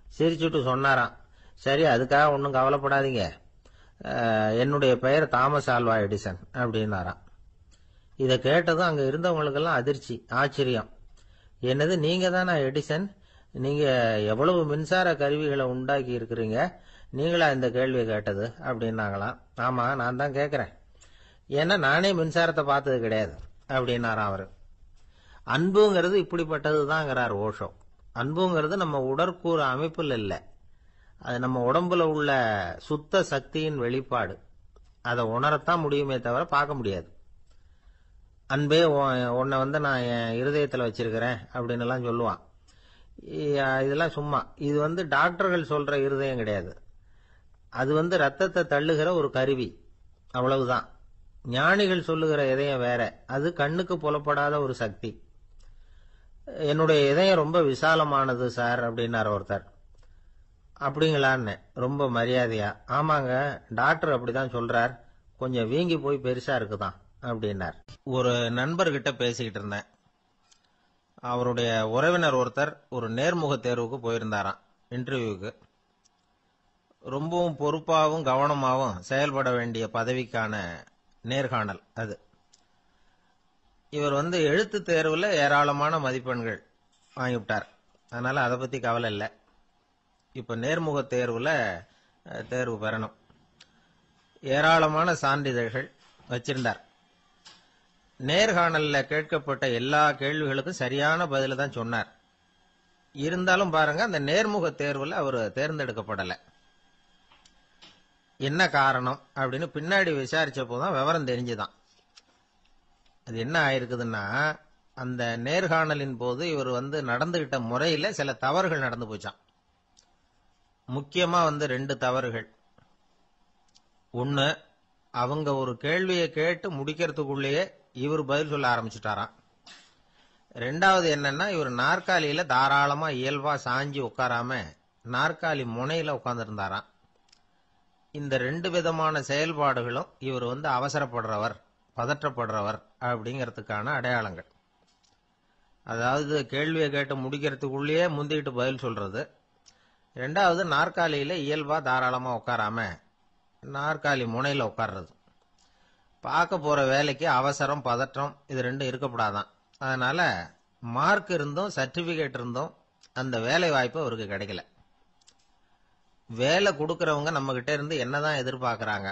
சிரிச்சுட்டு சொன்னாராம், சரி அதுக்காக ஒன்றும் கவலைப்படாதீங்க, என்னுடைய பெயர் தாமஸ் ஆல்வா எடிசன் அப்படின்னாராம். இதை கேட்டதும் அங்க இருந்தவங்களுக்கெல்லாம் அதிர்ச்சி, ஆச்சரியம். என்னது, நீங்க தானா எடிசன்? நீங்க எவ்வளவு மின்சார கருவிகளை உண்டாக்கி இருக்கிறீங்க, நீங்களா இந்த கேள்வியை கேட்டது அப்படின்னாங்களாம். ஆமா, நான் தான் கேட்கிறேன், ஏன்னா நானே மின்சாரத்தை பார்த்தது கிடையாது அப்படின்னாராம் அவரு. அன்புங்கிறது இப்படிப்பட்டதுதாங்கிறார் ஓஷோ. அன்புங்கிறது நம்ம உடற்கூறு அமைப்பில் இல்லை, அது நம்ம உடம்புல உள்ள சுத்த சக்தியின் வெளிப்பாடு. அதை உணரத்தான் முடியுமே தவிர பார்க்க முடியாது. அன்பே உன்னை நான் என் இருதயத்தில் வச்சிருக்கிறேன் அப்படின்னு எல்லாம் சொல்லுவான். இதெல்லாம் சும்மா. இது டாக்டர்கள் சொல்ற இருதயம் கிடையாது. அது ரத்தத்தை தள்ளுகிற ஒரு கருவி, அவ்வளவுதான். ஞானிகள் சொல்லுகிற இதயம் வேற, அது கண்ணுக்கு புலப்படாத ஒரு சக்தி. என்னுடைய இதயம் ரொம்ப விசாலமானது சார் அப்படின்னார் ஒருத்தர். அப்படிங்களான்னு ரொம்ப மரியாதையா, ஆமாங்க டாக்டர் அப்படிதான் சொல்றார், கொஞ்சம் வீங்கி போய் பெருசா இருக்குதான் அப்படின்னார். ஒரு நண்பர்கிட்ட பேசிக்கிட்டு இருந்தேன். அவருடைய உறவினர் ஒருத்தர் ஒரு நேர்முக தேர்வுக்கு போயிருந்தாராம், இன்டர்வியூக்கு. ரொம்பவும் பொறுப்பாகவும் கவனமாகவும் செயல்பட வேண்டிய பதவிக்கான நேர்காணல் அது. இவர் எழுத்து தேர்வுல ஏராளமான மதிப்பெண்கள் வாங்கிவிட்டார், அதனால அதை பத்தி கவலை இல்லை. இப்ப நேர்முக தேர்வுல தேர்வு பெறணும். ஏராளமான சான்றிதழ்கள் வச்சிருந்தார். நேர்காணல்ல கேட்கப்பட்ட எல்லா கேள்விகளுக்கும் சரியான பதில தான் சொன்னார். இருந்தாலும் பாருங்க, அந்த நேர்முக தேர்வுல அவர் தேர்ந்தெடுக்கப்படலை. என்ன காரணம் அப்படின்னு பின்னாடி விசாரிச்ச போதான் விவரம் தெரிஞ்சுதான். அது என்ன ஆயிருக்குதுன்னா, அந்த நேர்காணலின் போது இவர் நடந்துகிட்ட முறையில சில தவறுகள் நடந்து போச்சான். முக்கியமா 2 தவறுகள். ஒண்ணு, அவங்க ஒரு கேள்வியை கேட்டு முடிக்கிறதுக்குள்ளேயே இவர் பதில் சொல்ல ஆரம்பிச்சுட்டாராம். ரெண்டாவது என்னன்னா, இவர் நாற்காலியில தாராளமா இயல்பா சாஞ்சி உட்காராம நாற்காலி முனையில உட்கார்ந்து இருந்தாராம். இந்த 2 விதமான செயல்பாடுகளும் இவர் அவசரப்படுறவர், பதற்றப்படுறவர் அப்படிங்கறதுக்கான அடையாளங்கள். அதாவது கேள்வியை கேட்டு முடிக்கிறதுக்குள்ளேயே முந்திட்டு பதில் சொல்றது. ரெண்டாவது, நாற்காலியில இயல்பா தாராளமா உட்காராம நாற்காலி முனையில உட்கார்றது. பார்க்க போற வேலைக்கு அவசரம், பதற்றம் இது 2 இருக்கப்படாதான். அதனால மார்க் இருந்தும் சர்டிபிகேட் இருந்தும் அந்த வேலை வாய்ப்பு அவருக்கு கிடைக்கல. வேலை கொடுக்கறவங்க நம்ம கிட்ட இருந்து என்னதான் எதிர்பார்க்கறாங்க,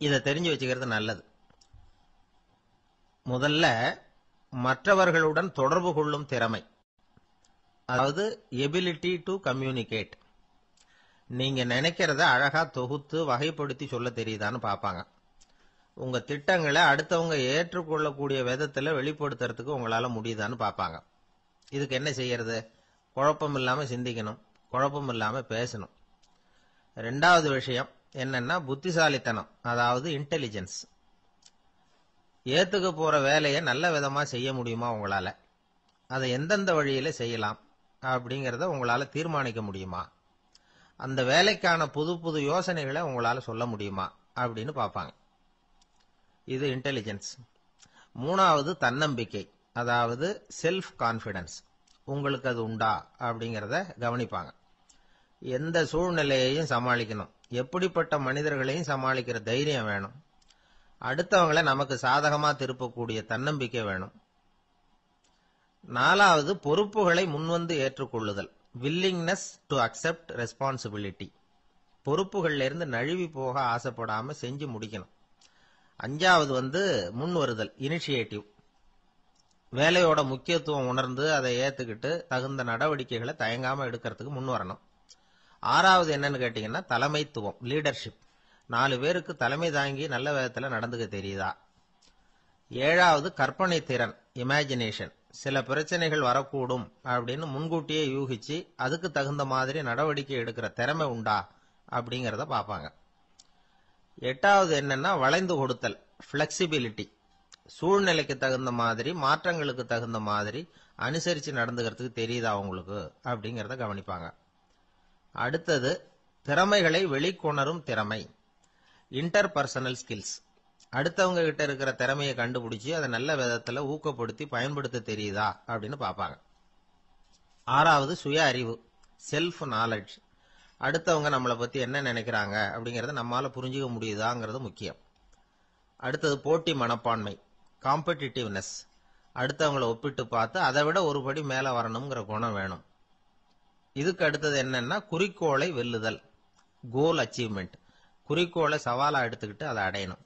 இதை தெரிஞ்சு வச்சுக்கிறது நல்லது. முதல்ல, மற்றவர்களுடன் தொடர்பு கொள்ளும் திறமை, அதாவது எபிலிட்டி டு கம்யூனிகேட். நீங்க நினைக்கிறத அழகா தொகுத்து வகைப்படுத்தி சொல்ல தெரியுதான்னு பார்ப்பாங்க. உங்க திட்டங்களை அடுத்தவங்க ஏற்றுக்கொள்ளக்கூடிய விதத்துல வெளிப்படுத்துறதுக்கு உங்களால முடியுதான்னு பார்ப்பாங்க. இதுக்கு என்ன செய்யறது? குழப்பம் இல்லாம சிந்திக்கணும், குழப்பம் இல்லாம பேசணும். ரெண்டாவது விஷயம் என்னன்னா புத்திசாலித்தனம், அதாவது இன்டெலிஜென்ஸ். ஏத்துக்க போற வேலையை நல்ல விதமா செய்ய முடியுமா உங்களால, அதை எந்தெந்த வழியில செய்யலாம் அப்படிங்கறத உங்களால தீர்மானிக்க முடியுமா, அந்த வேலைக்கான புது புது யோசனைகளை உங்களால சொல்ல முடியுமா அப்படின்னு பார்ப்பாங்க. இது இன்டெலிஜென்ஸ். மூணாவது தன்னம்பிக்கை, அதாவது செல்ஃப் கான்பிடன்ஸ். உங்களுக்கு அது உண்டா அப்படிங்கறத கவனிப்பாங்க. எந்த சூழ்நிலையையும் சமாளிக்கணும், எப்படிப்பட்ட மனிதர்களையும் சமாளிக்கிற தைரியம் வேணும், அடுத்தவங்களை நமக்கு சாதகமா திருப்பக்கூடிய தன்னம்பிக்கை வேணும். நாலாவது பொறுப்புகளை முன்வந்து ஏற்றுக்கொள்ளுதல், வில்லிங்னஸ் டு அக்செப்ட் ரெஸ்பான்சிபிலிட்டி. பொறுப்புகள்ல இருந்து நழுவி போக ஆசைப்படாம செஞ்சு முடிக்கணும். அஞ்சாவது முன் வருதல், இனிஷியேட்டிவ். வேலையோட முக்கியத்துவம் உணர்ந்து அதை ஏத்துக்கிட்டு தகுந்த நடவடிக்கைகளை தயங்காம எடுக்கிறதுக்கு முன் வரணும். ஆறாவது என்னன்னு கேட்டீங்கன்னா தலைமைத்துவம், லீடர்ஷிப். 4 பேருக்கு தலைமை தாங்கி நல்ல விதத்துல நடந்துக்க தெரியுதா. ஏழாவது கற்பனை திறன், இமேஜினேஷன். சில பிரச்சனைகள் வரக்கூடும் அப்படின்னு முன்கூட்டியே யூகிச்சு அதுக்கு தகுந்த மாதிரி நடவடிக்கை எடுக்கிற திறமை உண்டா அப்படிங்கறத பார்ப்பாங்க. எட்டாவது என்னன்னா வளைந்து கொடுத்தல், பிளெக்சிபிலிட்டி. சூழ்நிலைக்கு தகுந்த மாதிரி, மாற்றங்களுக்கு தகுந்த மாதிரி அனுசரிச்சு நடந்துக்கிறதுக்கு தெரியுதா உங்களுக்கு அப்படிங்கறத கவனிப்பாங்க. அடுத்தது திறமைகளை வெளிக்கொணரும் திறமை, இன்டர்பர்சனல் ஸ்கில்ஸ். அடுத்தவங்க கிட்ட இருக்கிற திறமையை கண்டுபிடிச்சு அதை நல்ல விதத்துல ஊக்கப்படுத்தி பயன்படுத்த தெரியுதா அப்படின்னு பார்ப்பாங்க. ஆறாவது சுய அறிவு, செல்ஃப் நாலேஜ். அடுத்தவங்க நம்மளை பத்தி என்ன நினைக்கிறாங்க அப்படிங்கறத நம்மால புரிஞ்சுக்க முடியுதாங்கிறது முக்கியம். அடுத்தது போட்டி மனப்பான்மை, காம்படிட்டிவ்னஸ். அடுத்தவங்களை ஒப்பிட்டு பார்த்து அதை விட ஒரு படி மேல வரணுங்கிற குணம் வேணும். இதுக்கு அடுத்தது என்னன்னா குறிக்கோளை வெல்லுதல், கோல் அச்சீவ்மெண்ட். குறிக்கோளை சவாலா எடுத்துக்கிட்டு அதை அடையணும்.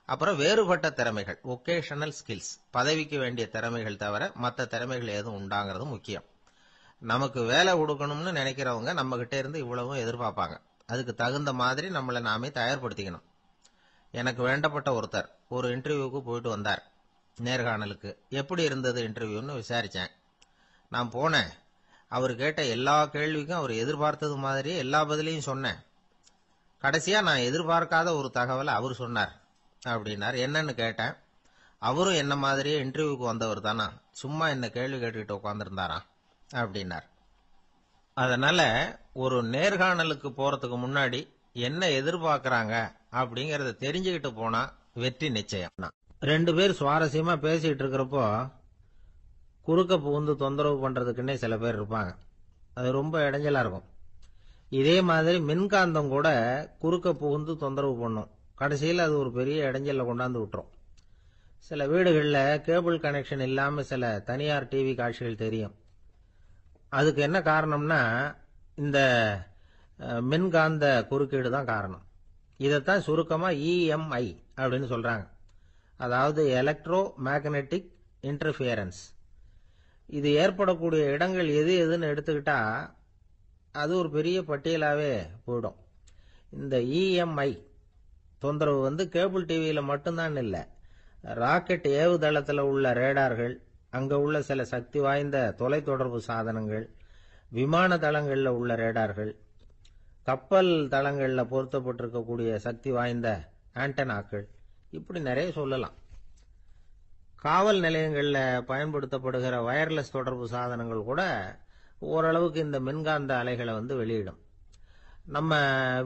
அப்புறம் வேறுபட்ட திறமைகள், ஒகேஷனல் ஸ்கில்ஸ். பதவிக்கு வேண்டிய திறமைகள் தவிர மற்ற திறமைகள் ஏதும் உண்டாங்கிறது முக்கியம். நமக்கு வேலை கொடுக்கணும்னு நினைக்கிறவங்க நம்ம கிட்ட இருந்து இவ்வளவும் எதிர்பார்ப்பாங்க. அதுக்கு தகுந்த மாதிரி நம்மளை நாமே தயார்படுத்திக்கணும். எனக்கு வேண்டப்பட்ட ஒருத்தர் ஒரு இன்டர்வியூக்கு போயிட்டு வந்தார், நேர்காணலுக்கு. எப்படி இருந்தது இன்டர்வியூன்னு விசாரிச்சேன். நான் போனேன். அவர் கேட்ட எல்லா கேள்விக்கும் அவர் எதிர்பார்த்தது மாதிரி எல்லா பதிலையும் சொன்னேன். கடைசியா நான் எதிர்பார்க்காத ஒரு தகவலை அவர் சொன்னார் அப்படின்னார். என்னன்னு கேட்டேன். அவரும் என்ன மாதிரியே இன்டர்வியூக்கு வந்தவர் தானா, சும்மா என்ன கேள்வி கேட்டுக்கிட்டு உட்காந்துருந்தாராம் அப்படின்னார். அதனால ஒரு நேர்காணலுக்கு போறதுக்கு முன்னாடி என்ன எதிர்பார்க்கறாங்க அப்படிங்கறத தெரிஞ்சுக்கிட்டு போனா வெற்றி நிச்சயம். 2 பேர் சுவாரஸ்யமா பேசிட்டு இருக்கிறப்போ குறுக்க புகுந்து தொந்தரவு பண்றதுக்குன்னே சில பேர் இருப்பாங்க. அது ரொம்ப இடைஞ்சலா இருக்கும். இதே மாதிரி மின்காந்தம் கூட குறுக்க புகுந்து தொந்தரவு பண்ணும். கடைசியில் அது ஒரு பெரிய இடைஞ்சல கொண்டாந்து விட்டுரும். சில வீடுகளில் கேபிள் கனெக்ஷன் இல்லாம சில தனியார் டிவி காட்சிகள் தெரியும். அதுக்கு என்ன காரணம்னா இந்த மின்காந்த குறுக்கீடு தான் காரணம். இதைத்தான் சுருக்கமா இஎம்ஐ அப்படின்னு சொல்றாங்க. அதாவது எலக்ட்ரோ மேக்னெட்டிக் இன்டர்ஃபியரன்ஸ். இது ஏற்படக்கூடிய இடங்கள் எது எதுன்னு எடுத்துக்கிட்டா அது ஒரு பெரிய பட்டியலாவே போயிடும். இந்த இஎம்ஐ தொந்தரவு கேபிள் டிவியில மட்டும்தான் இல்ல, ராக்கெட் ஏவுதளத்தில் உள்ள ரேடார்கள், அங்க உள்ள சில சக்தி வாய்ந்த தொலைத்தொடர்பு சாதனங்கள், விமான தளங்கள்ல உள்ள ரேடார்கள், கப்பல் தளங்கள்ல பொருத்தப்பட்டிருக்கக்கூடிய சக்தி வாய்ந்த ஆண்டனாக்கள், இப்படி நிறைய சொல்லலாம். காவல் நிலையங்கள்ல பயன்படுத்தப்படுகிற வயர்லெஸ் தொடர்பு சாதனங்கள் கூட ஓரளவுக்கு இந்த மின்காந்த அலைகளை வெளியிடும். நம்ம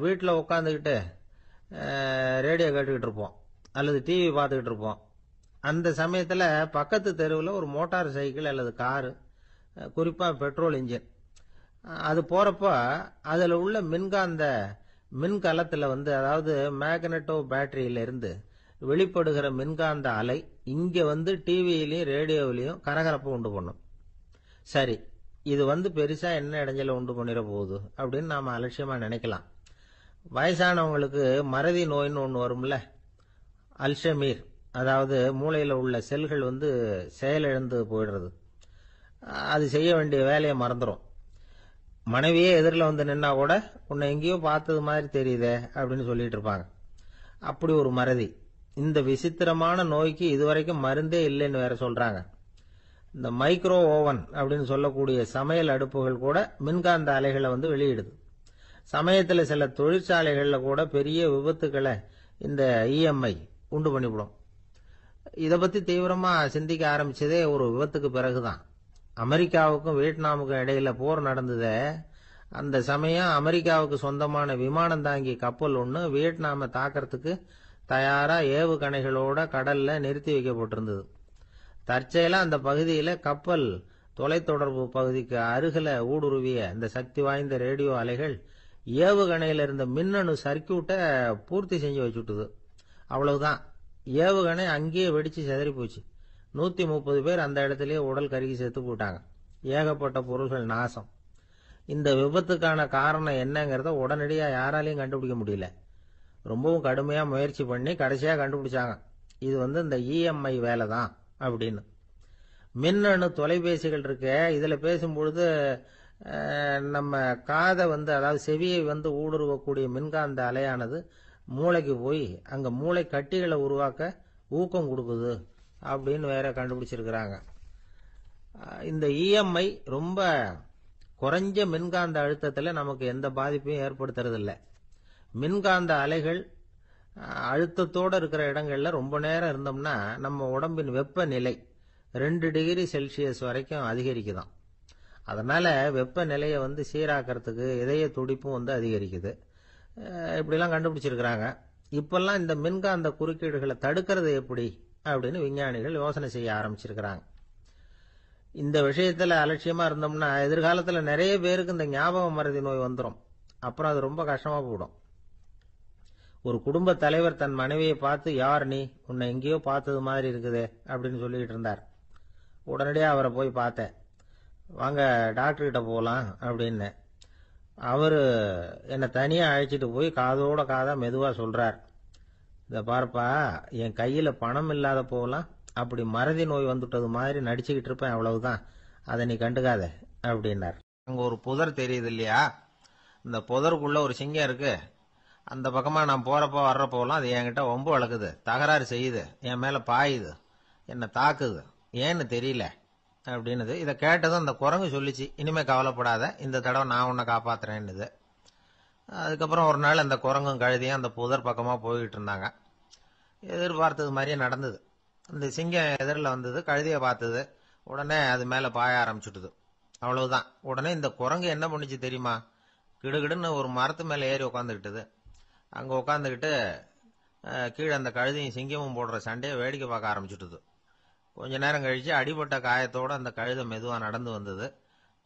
வீட்டில் உட்காந்துக்கிட்டு ரேடியோ கேட்டுக்கிட்டு இருப்போம் அல்லது டிவி பார்த்துக்கிட்டு இருப்போம். அந்த சமயத்தில் பக்கத்து தெருவில் ஒரு மோட்டார் சைக்கிள் அல்லது காரு, குறிப்பாக பெட்ரோல் இன்ஜின், அது போறப்ப அதில் உள்ள மின்காந்த மின்கலத்தில் அதாவது மேக்னெட்டோ பேட்டரியில இருந்து வெளிப்படுகிற மின்காந்த அலை இங்க டிவியிலையும் ரேடியோவிலையும் கரகரப்பை உண்டு பண்ணும். சரி, இது பெருசா என்ன இடைஞ்சல உண்டு பண்ணிட போகுது அப்படின்னு நாம அலட்சியமா நினைக்கலாம். வயசானவங்களுக்கு மறதி நோயின்னு ஒன்று வரும்ல, அல்ஷமீர், அதாவது மூளையில உள்ள செல்கள் செயலிழந்து போயிடுறது. அது செய்ய வேண்டிய வேலையை மறந்துடும். மனைவியே எதிரில் நின்னா கூட உன்னை எங்கேயோ பார்த்தது மாதிரி தெரியுதே அப்படின்னு சொல்லிட்டு இருப்பாங்க. அப்படி ஒரு மறதி. இந்த விசித்திரமான நோய்க்கு இதுவரைக்கும் மருந்தே இல்லைன்னு வேற சொல்றாங்க. இந்த மைக்ரோ ஓவன் அப்படின்னு சொல்லக்கூடிய சமையல் அடுப்புகள் கூட மின்காந்த அலைகளை வெளியிடுது. சமயத்துல சில தொழிற்சாலைகள்ல கூட பெரிய விபத்துக்களை இந்த இஎம்ஐ உண்டு பண்ணிவிடும். இத பத்தி தீவிரமா சிந்திக்க ஆரம்பிச்சதே ஒரு விபத்துக்கு பிறகுதான். அமெரிக்காவுக்கும் வியட்நாமுக்கும் இடையில போர் நடந்ததே, அந்த சமயம் அமெரிக்காவுக்கு சொந்தமான விமானம் தாங்கி கப்பல் ஒண்ணு வியட்நாம தாக்கறதுக்கு தயாரா ஏவுகணைகளோட கடல்ல நிறுத்தி வைக்கப்பட்டிருந்தது. தற்செயலா அந்த பகுதியில கப்பல் தொலைத்தொடர்பு பகுதிக்கு அருகில ஊடுருவிய இந்த சக்தி வாய்ந்த ரேடியோ அலைகள் ஏவுகணையில இருந்த மின்னணு சர்க்கியூட்டை பூர்த்தி செஞ்சு வச்சுட்டுது. அவ்வளவுதான், ஏவுகணை அங்கேயே வெடிச்சு சிதறி போச்சு. 130 பேர் அந்த இடத்திலேயே உடல் கருகி செத்து போட்டாங்க. ஏகப்பட்ட பொருள்கள் நாசம். இந்த விபத்துக்கான காரணம் என்னங்கறத உடனடியா யாராலையும் கண்டுபிடிக்க முடியல. ரொம்பவும் கடுமையா முயற்சி பண்ணி கடைசியா கண்டுபிடிச்சாங்க, இது இந்த இஎம்ஐ வேலை தான் அப்படின்னு. மின்னணு தொலைபேசிகள் இருக்க, இதுல பேசும்பொழுது நம்ம காதை அதாவது செவியை ஊடுருவக்கூடிய மின்காந்த அலையானது மூளைக்கு போய் அங்க மூளை கட்டிகளை உருவாக்க ஊக்கம் கொடுக்குது அப்படின்னு வேற கண்டுபிடிச்சிருக்கிறாங்க. இந்த இஎம்ஐ ரொம்ப குறைஞ்ச மின்காந்த அழுத்தத்துல நமக்கு எந்த பாதிப்பையும் ஏற்படுத்துறதில்ல. மின்காந்த அலைகள் அழுத்தத்தோட இருக்கிற இடங்கள்ல ரொம்ப நேரம் இருந்தோம்னா நம்ம உடம்பின் வெப்பநிலை 2 டிகிரி செல்சியஸ் வரைக்கும் அதிகரிக்குதாம். அதனால வெப்பநிலையை சீராக்கிறதுக்கு இதய துடிப்பும் அதிகரிக்குது. இப்படிலாம் கண்டுபிடிச்சிருக்கிறாங்க. இப்பெல்லாம் இந்த மின்காந்த குறுக்கீடுகளை தடுக்கிறது எப்படி அப்படின்னு விஞ்ஞானிகள் யோசனை செய்ய ஆரம்பிச்சிருக்கிறாங்க. இந்த விஷயத்துல அலட்சியமா இருந்தோம்னா எதிர்காலத்துல நிறைய பேருக்கு இந்த ஞாபக மறதி நோய் வந்துடும். அப்புறம் அது ரொம்ப கஷ்டமா போயிடும். ஒரு குடும்ப தலைவர் தன் மனைவியை பார்த்து, யார் நீ, உன்னை எங்கேயோ பார்த்தது மாதிரி இருக்குதே அப்படின்னு சொல்லிட்டு இருந்தார். உடனடியாக அவரை போய் பார்த்தேன். வாங்க டாக்டர் கிட்ட போகலாம் அப்படின்னு. அவரு என்னை தனியா அழைச்சிட்டு போய் காதோட காதா மெதுவா சொல்றார், இத பார்ப்பா, என் கையில பணம் இல்லாத போகலாம், அப்படி மறதி நோய் வந்துட்டது மாதிரி நடிச்சுக்கிட்டு இருப்பேன், அவ்வளவுதான், அதை நீ கண்டுக்காத அப்படின்னார். அங்க ஒரு புதர் தெரியுது இல்லையா, இந்த புதருக்குள்ள ஒரு சிங்கம் இருக்கு. அந்த பக்கமா நான் போறப்போ வர்றப்போலாம் அது என்கிட்ட ஒம்பு வளர்க்குது, தகராறு செய்யுது, என் மேல பாயுது, என்னை தாக்குது, ஏன்னு தெரியல அப்படின்னுது. இதை கேட்டதும் அந்த குரங்கு சொல்லிச்சு, இனிமே கவலைப்படாத, இந்த தடவை நான் உன்னை காப்பாத்துறேன்னுது. அதுக்கப்புறம் ஒரு நாள் அந்த குரங்கும் கழுதியும் அந்த புதர் பக்கமா போய்கிட்டு இருந்தாங்க. எதிர்பார்த்தது மாதிரியே நடந்தது. இந்த சிங்கம் எதிரில் வந்தது, கழுதியை பார்த்தது, உடனே அது மேல பாய ஆரம்பிச்சுட்டுது. அவ்வளவுதான். உடனே இந்த குரங்கு என்ன பண்ணுச்சு தெரியுமா, கிடுகிடுன்னு ஒரு மரத்து மேல ஏறி உட்காந்துக்கிட்டது. அங்க உட்காந்துக்கிட்டு கீழே அந்த கழுதியும் சிங்கமும் போடுற சண்டையை வேடிக்கை பார்க்க ஆரம்பிச்சுட்டுது. கொஞ்ச நேரம் கழிச்சு அடிபட்ட காயத்தோட அந்த கழுதை மெதுவா நடந்து வந்தது.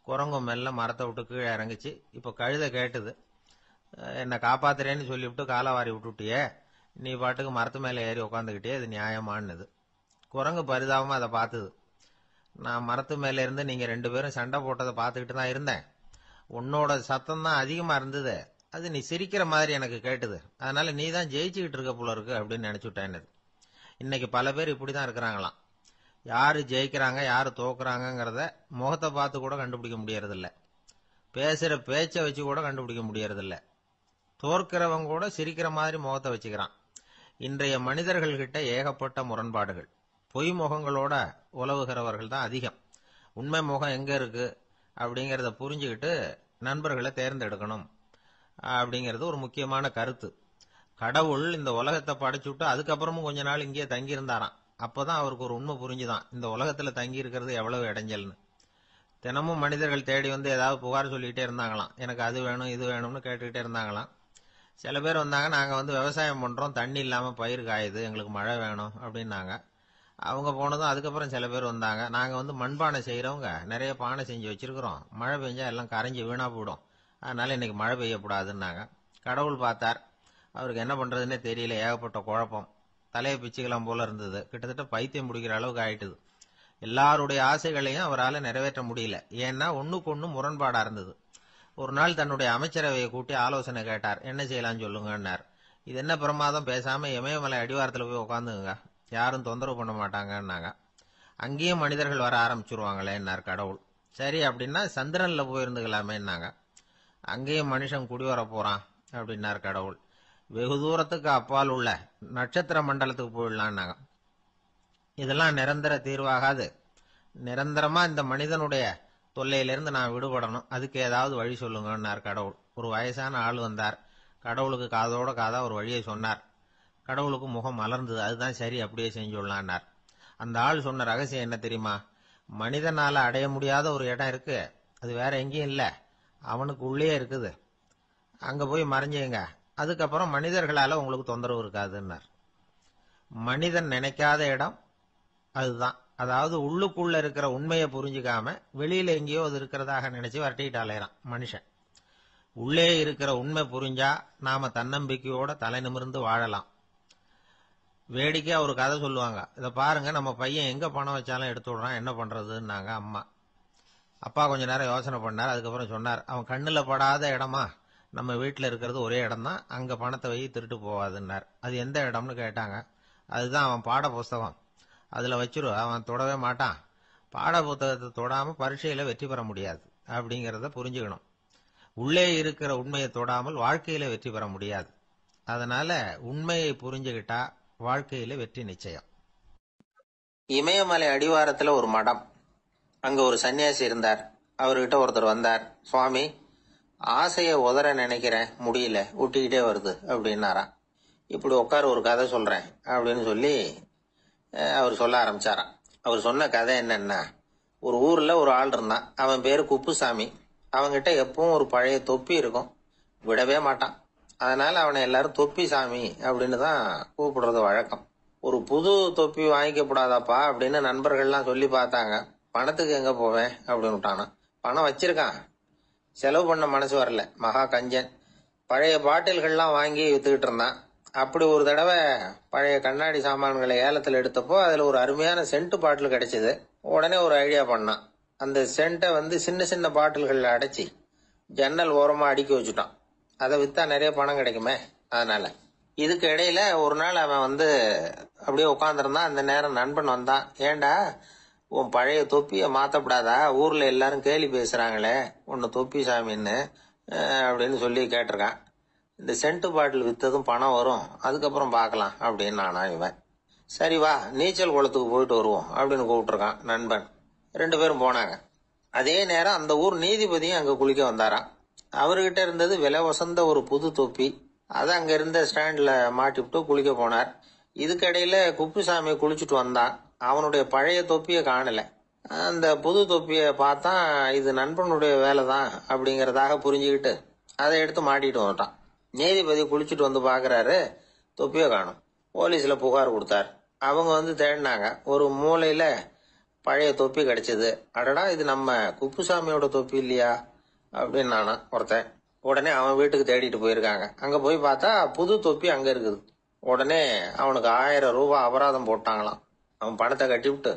குரங்கும் மெல்ல மரத்தை விட்டு கீழே இறங்குச்சு. இப்ப கழுதை கேட்டுது, என்னை காப்பாத்துறேன்னு சொல்லிவிட்டு காலை வாரி விட்டுட்டியே, நீ பாட்டுக்கு மரத்து மேல ஏறி உட்காந்துக்கிட்டே, இது நியாயமானது. குரங்கு பரிதாபமா அதை பார்த்தது. நான் மரத்து மேல இருந்து நீங்க 2 பேரும் சண்டை போட்டதை பார்த்துக்கிட்டு தான் இருந்தேன். உன்னோட சத்தம் தான் அதிகமா இருந்தது, அது நீ சிரிக்கிற மாதிரி எனக்கு கேட்டுது, அதனால நீ தான் ஜெயிச்சுக்கிட்டு இருக்க போல இருக்கு அப்படின்னு நினைச்சுட்டேன்னு. இன்னைக்கு பல பேர் இப்படிதான் இருக்கிறாங்களாம். யாரு ஜெயிக்கிறாங்க யாரு தோக்குறாங்கிறத முகத்தை பார்த்து கூட கண்டுபிடிக்க முடியறதில்ல. பேசுற பேச்சை வச்சு கூட கண்டுபிடிக்க முடியறதில்ல. தோற்கிறவங்க கூட சிரிக்கிற மாதிரி முகத்தை வச்சுக்கிறான். இன்றைய மனிதர்கள் கிட்ட ஏகப்பட்ட முரண்பாடுகள். பொய் முகங்களோட உலவுகிறவர்கள் தான் அதிகம். உண்மை முகம் எங்க இருக்கு அப்படிங்கறத புரிஞ்சுக்கிட்டு நண்பர்களை தேர்ந்தெடுக்கணும் அப்படிங்கிறது ஒரு முக்கியமான கருத்து. கடவுள் இந்த உலகத்தை படைச்சுட்டு அதுக்கப்புறமும் கொஞ்ச நாள் இங்கே தங்கி இருந்தாராம். அப்பதான் அவருக்கு ஒரு உண்மை புரிஞ்சுதான், இந்த உலகத்துல தங்கி இருக்கிறது எவ்வளவு இடைஞ்சல்னு. தினமும் மனிதர்கள் தேடி ஏதாவது புகார் சொல்லிக்கிட்டே இருந்தாங்களாம். எனக்கு அது வேணும் இது வேணும்னு கேட்டுக்கிட்டே இருந்தாங்களாம். சில பேர் வந்தாங்க, நாங்க விவசாயம் பண்றோம், தண்ணி இல்லாம பயிர் காயுது, எங்களுக்கு மழை வேணும் அப்படின்னாங்க. அவங்க போனதும் அதுக்கப்புறம் சில பேர் வந்தாங்க, நாங்க மண்பானை செய்யறவங்க, நிறைய பானை செஞ்சு வச்சிருக்கிறோம், மழை பெஞ்சா எல்லாம் கரைஞ்சி வீணா போயிடும், அதனால இன்னைக்கு மழை பெய்யக்கூடாதுன்னாங்க. கடவுள் பார்த்தார், அவருக்கு என்ன பண்றதுன்னே தெரியல, ஏகப்பட்ட குழப்பம், தலையை பிச்சுக்கலாம் போல இருந்தது, கிட்டத்தட்ட பைத்தியம் முடிக்கிற அளவுக்கு ஆயிட்டுது. எல்லாருடைய ஆசைகளையும் அவரால் நிறைவேற்ற முடியல, ஏன்னா ஒண்ணுக்கு ஒண்ணு முரண்பாடா இருந்தது. ஒரு நாள் தன்னுடைய அமைச்சரவையை கூட்டி ஆலோசனை கேட்டார், என்ன செய்யலாம்னு சொல்லுங்கன்னார். இது என்ன பிரமாதம், பேசாம இமயமலை அடிவாரத்துல போய் உட்காந்துங்க, யாரும் தொந்தரவு பண்ண மாட்டாங்கன்னாங்க. அங்கேயும் மனிதர்கள் வர ஆரம்பிச்சிருவாங்களேன்னார் கடவுள். சரி அப்படின்னா சந்திரன்ல போயிருந்துக்கலாமேன்னாங்க. அங்கேயும் மனுஷன் குடி வர போறான் அப்படின்னார் கடவுள். வெகு தூரத்துக்கு அப்பால் உள்ள நட்சத்திர மண்டலத்துக்கு போயிடலான்னாங்க. இதெல்லாம் நிரந்தர தீர்வாகாது, நிரந்தரமா இந்த மனிதனுடைய தொல்லையிலிருந்து நான் விடுபடணும், அதுக்கு ஏதாவது வழி சொல்லுங்கன்னார் கடவுள். ஒரு வயசான ஆள் வந்தார். கடவுளுக்கு காதோட காதா ஒரு வழியை சொன்னார். கடவுளுக்கு முகம் மலர்ந்தது. அதுதான் சரி, அப்படியே செஞ்சுடலான்னார். அந்த ஆள் சொன்ன ரகசியம் என்ன தெரியுமா? மனிதனால அடைய முடியாத ஒரு இடம் இருக்கு, அது வேற எங்கேயும் இல்ல, அவனுக்கு உள்ளே இருக்குது. அங்க போய் மறைஞ்சுங்க, அதுக்கப்புறம் மனிதர்களால உங்களுக்கு தொந்தரவு இருக்காதுன்னார். மனிதன் நினைக்காத இடம் அதுதான். அதாவது உள்ளுக்குள்ள இருக்கிற உண்மையை புரிஞ்சுக்காம வெளியில எங்கேயோ அது இருக்கிறதாக நினைச்சு வரட்டிட்டு அலையறான் மனுஷன். உள்ளே இருக்கிற உண்மை புரிஞ்சா நாம தன்னம்பிக்கையோட தலை நிமிர்ந்து வாழலாம். வேடிக்கையா ஒரு கதை சொல்லுவாங்க. இதை பாருங்க, நம்ம பையன் எங்க பணம் வச்சாலும் எடுத்து விடுறான், என்ன பண்றதுன்னாங்க அம்மா. அப்பா கொஞ்ச நேரம் யோசனை பண்ணார். அதுக்கப்புறம் சொன்னார், அவன் கண்ணுல படாத இடமா நம்ம வீட்டில் இருக்கிறது ஒரே இடம் தான், அங்க பணத்தை வை திருட்டு போவாதுன்னார். அது எந்த இடம்னு கேட்டாங்க. அதுதான் அவன் பாட புஸ்தகம், அதுல வச்சிரு, அவன் தொடவே மாட்டான். பாட புத்தகத்தை தொடாம பரீட்சையில வெற்றி பெற முடியாது அப்படிங்கறத புரிஞ்சுக்கணும். உள்ளே இருக்கிற உண்மையை தொடாமல் வாழ்க்கையில வெற்றி பெற முடியாது. அதனால உண்மையை புரிஞ்சுகிட்டா வாழ்க்கையில வெற்றி நிச்சயம். இமயமலை அடிவாரத்துல ஒரு மடம், அங்க ஒரு சன்னியாசி இருந்தார். அவர்கிட்ட ஒருத்தர் வந்தார். சுவாமி, ஆசைய உதற நினைக்கிறேன், முடியல, ஊட்டிக்கிட்டே வருது அப்படின்னாராம். இப்படி உட்கார, ஒரு கதை சொல்றேன் அப்படின்னு சொல்லி அவர் சொல்ல ஆரம்பிச்சாராம். அவர் சொன்ன கதை என்னன்னா, ஒரு ஊர்ல ஒரு ஆள் இருந்தான். அவன் பேரு குப்புசாமி. அவன்கிட்ட எப்பவும் ஒரு பழைய தொப்பி இருக்கும், விடவே மாட்டான். அதனால அவனை எல்லாரும் தொப்பி சாமி அப்படின்னு தான் கூப்பிடுறது வழக்கம். ஒரு புது தொப்பி வாங்கிக்கப்படாதாப்பா அப்படின்னு நண்பர்கள்லாம் சொல்லி பார்த்தாங்க. பணத்துக்கு எங்க போவேன் அப்படின்னு விட்டானா. பணம் வச்சிருக்கான், செலவு பண்ண மனசு வரல, மகா கஞ்சன். பழைய பாட்டில்கள்லாம் வாங்கி வித்துக்கிட்டு இருந்தான். அப்படி ஒரு தடவை பழைய கண்ணாடி சாமான்களை ஏலத்தில் எடுத்தப்போ அதுல ஒரு அருமையான சென்ட் பாட்டில் கிடைச்சது. உடனே ஒரு ஐடியா பண்ணான். அந்த சென்ட்டை சின்ன சின்ன பாட்டில்கள்ல அடைச்சி ஜன்னல் ஓரமா அடுக்கி வச்சுட்டான். அதை வித்தா நிறைய பணம் கிடைக்குமே, அதனால. இதுக்கு இடையில ஒரு நாள் அவன் அப்படியே உட்காந்துருந்தான். அந்த நேரம் நண்பன் வந்தான். ஏண்டா, உன் பழைய தொப்பிய மாத்தப்படாதா, ஊர்ல எல்லாரும் கேலி பேசுறாங்களே உன்னை தொப்பி சாமின்னு அப்படின்னு சொல்லி கேட்டிருக்கான். இந்த சென்ட் பாட்டில் வித்ததும் பணம் வரும், அதுக்கப்புறம் பார்க்கலாம் அப்படின்னு நானா இவன். சரி வா, நீச்சல் குளத்துக்கு போயிட்டு வருவோம் அப்படின்னு கூப்பிட்டுருக்கான் நண்பன். 2 பேரும் போனாங்க. அதே நேரம் அந்த ஊர் நீதிபதியும் அங்க குளிக்க வந்தாராம். அவர்கிட்ட இருந்தது விலை வசந்த ஒரு புது தொப்பி. அதை அங்க இருந்த ஸ்டாண்ட்ல மாட்டிவிட்டு குளிக்க போனார். இதுக்கிடையில குப்புசாமி குளிச்சுட்டு வந்தான். அவனுடைய பழைய தொப்பியை காணல. அந்த புது தொப்பியை பார்த்தா இது நண்பனுடைய வேலை தான் அப்படிங்கறதாக புரிஞ்சுக்கிட்டு அதை எடுத்து மாட்டிட்டு வந்துட்டான். நீதிபதி குளிச்சுட்டு வந்து பாக்குறாரு, தொப்பியை காணும். போலீஸ்ல புகார் கொடுத்தார். அவங்க தேடினாங்க. ஒரு மூலையில பழைய தொப்பி கிடைச்சது. அடடா, இது நம்ம குப்புசாமியோட தொப்பி இல்லையா அப்படின்னு நானா ஒருத்தன். உடனே அவன் வீட்டுக்கு தேடிட்டு போயிருக்காங்க. அங்க போய் பார்த்தா புது தொப்பி அங்க இருக்குது. உடனே அவனுக்கு 1000 ரூபாய் அபராதம் போட்டாங்களாம். அவன் பணத்தை கட்டிவிட்டு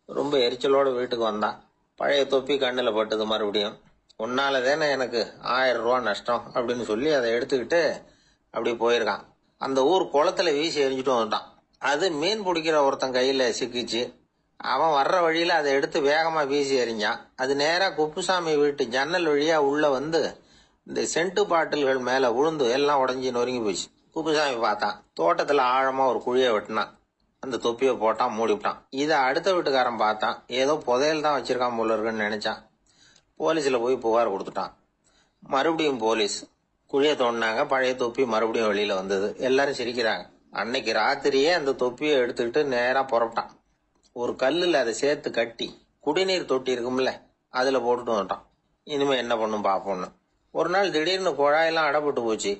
ரொம்ப எரிச்சலோட வீட்டுக்கு வந்தான். பழைய தொப்பி கண்ணுல பட்டது. மறுபடியும், உன்னாலதானே எனக்கு 1000 ரூபாய் நஷ்டம் அப்படின்னு சொல்லி அதை எடுத்துக்கிட்டு அப்படி போயிருக்கான். அந்த ஊர் குளத்துல வீசி எரிஞ்சுட்டு வந்துட்டான். அது மீன் பிடிக்கிற ஒருத்தன் கையில சிக்கிச்சு. அவன் வர்ற வழியில அதை எடுத்து வேகமா வீசி எறிஞ்சான். அது நேரா குப்புசாமி வீட்டு ஜன்னல் வழியா உள்ள இந்த சென்ட் பாட்டில்கள் மேல விழுந்து எல்லாம் உடஞ்சி நொறுங்கி போச்சு. குப்புசாமி பார்த்தான். தோட்டத்துல ஆழமா ஒரு குழியை வெட்டினான். அந்த தொப்பியை போட்டான், மூடிவிட்டான். இதை அடுத்த வீட்டுக்காரன் பார்த்தான். ஏதோ புதையல் தான் வச்சிருக்கான் போல இருக்குன்னு நினைச்சான். போலீஸ்ல போய் புகார் கொடுத்துட்டான். மறுபடியும் போலீஸ் குழிய தோண்டினாங்க. பழைய தொப்பி மறுபடியும் வெளியில வந்தது. எல்லாரும் சிரிக்கிறாங்க. அன்னைக்கு ராத்திரியே அந்த தொப்பியை எடுத்துக்கிட்டு நேரா புறப்பட்டான். ஒரு கல்லுல அதை சேர்த்து கட்டி குடிநீர் தொட்டி இருக்கும்ல, அதுல போட்டுட்டு வந்துட்டான். இனிமே என்ன பண்ணும் பாப்போம்னு. ஒரு நாள் திடீர்னு குழாயெல்லாம் அடைப்பட்டு போச்சு.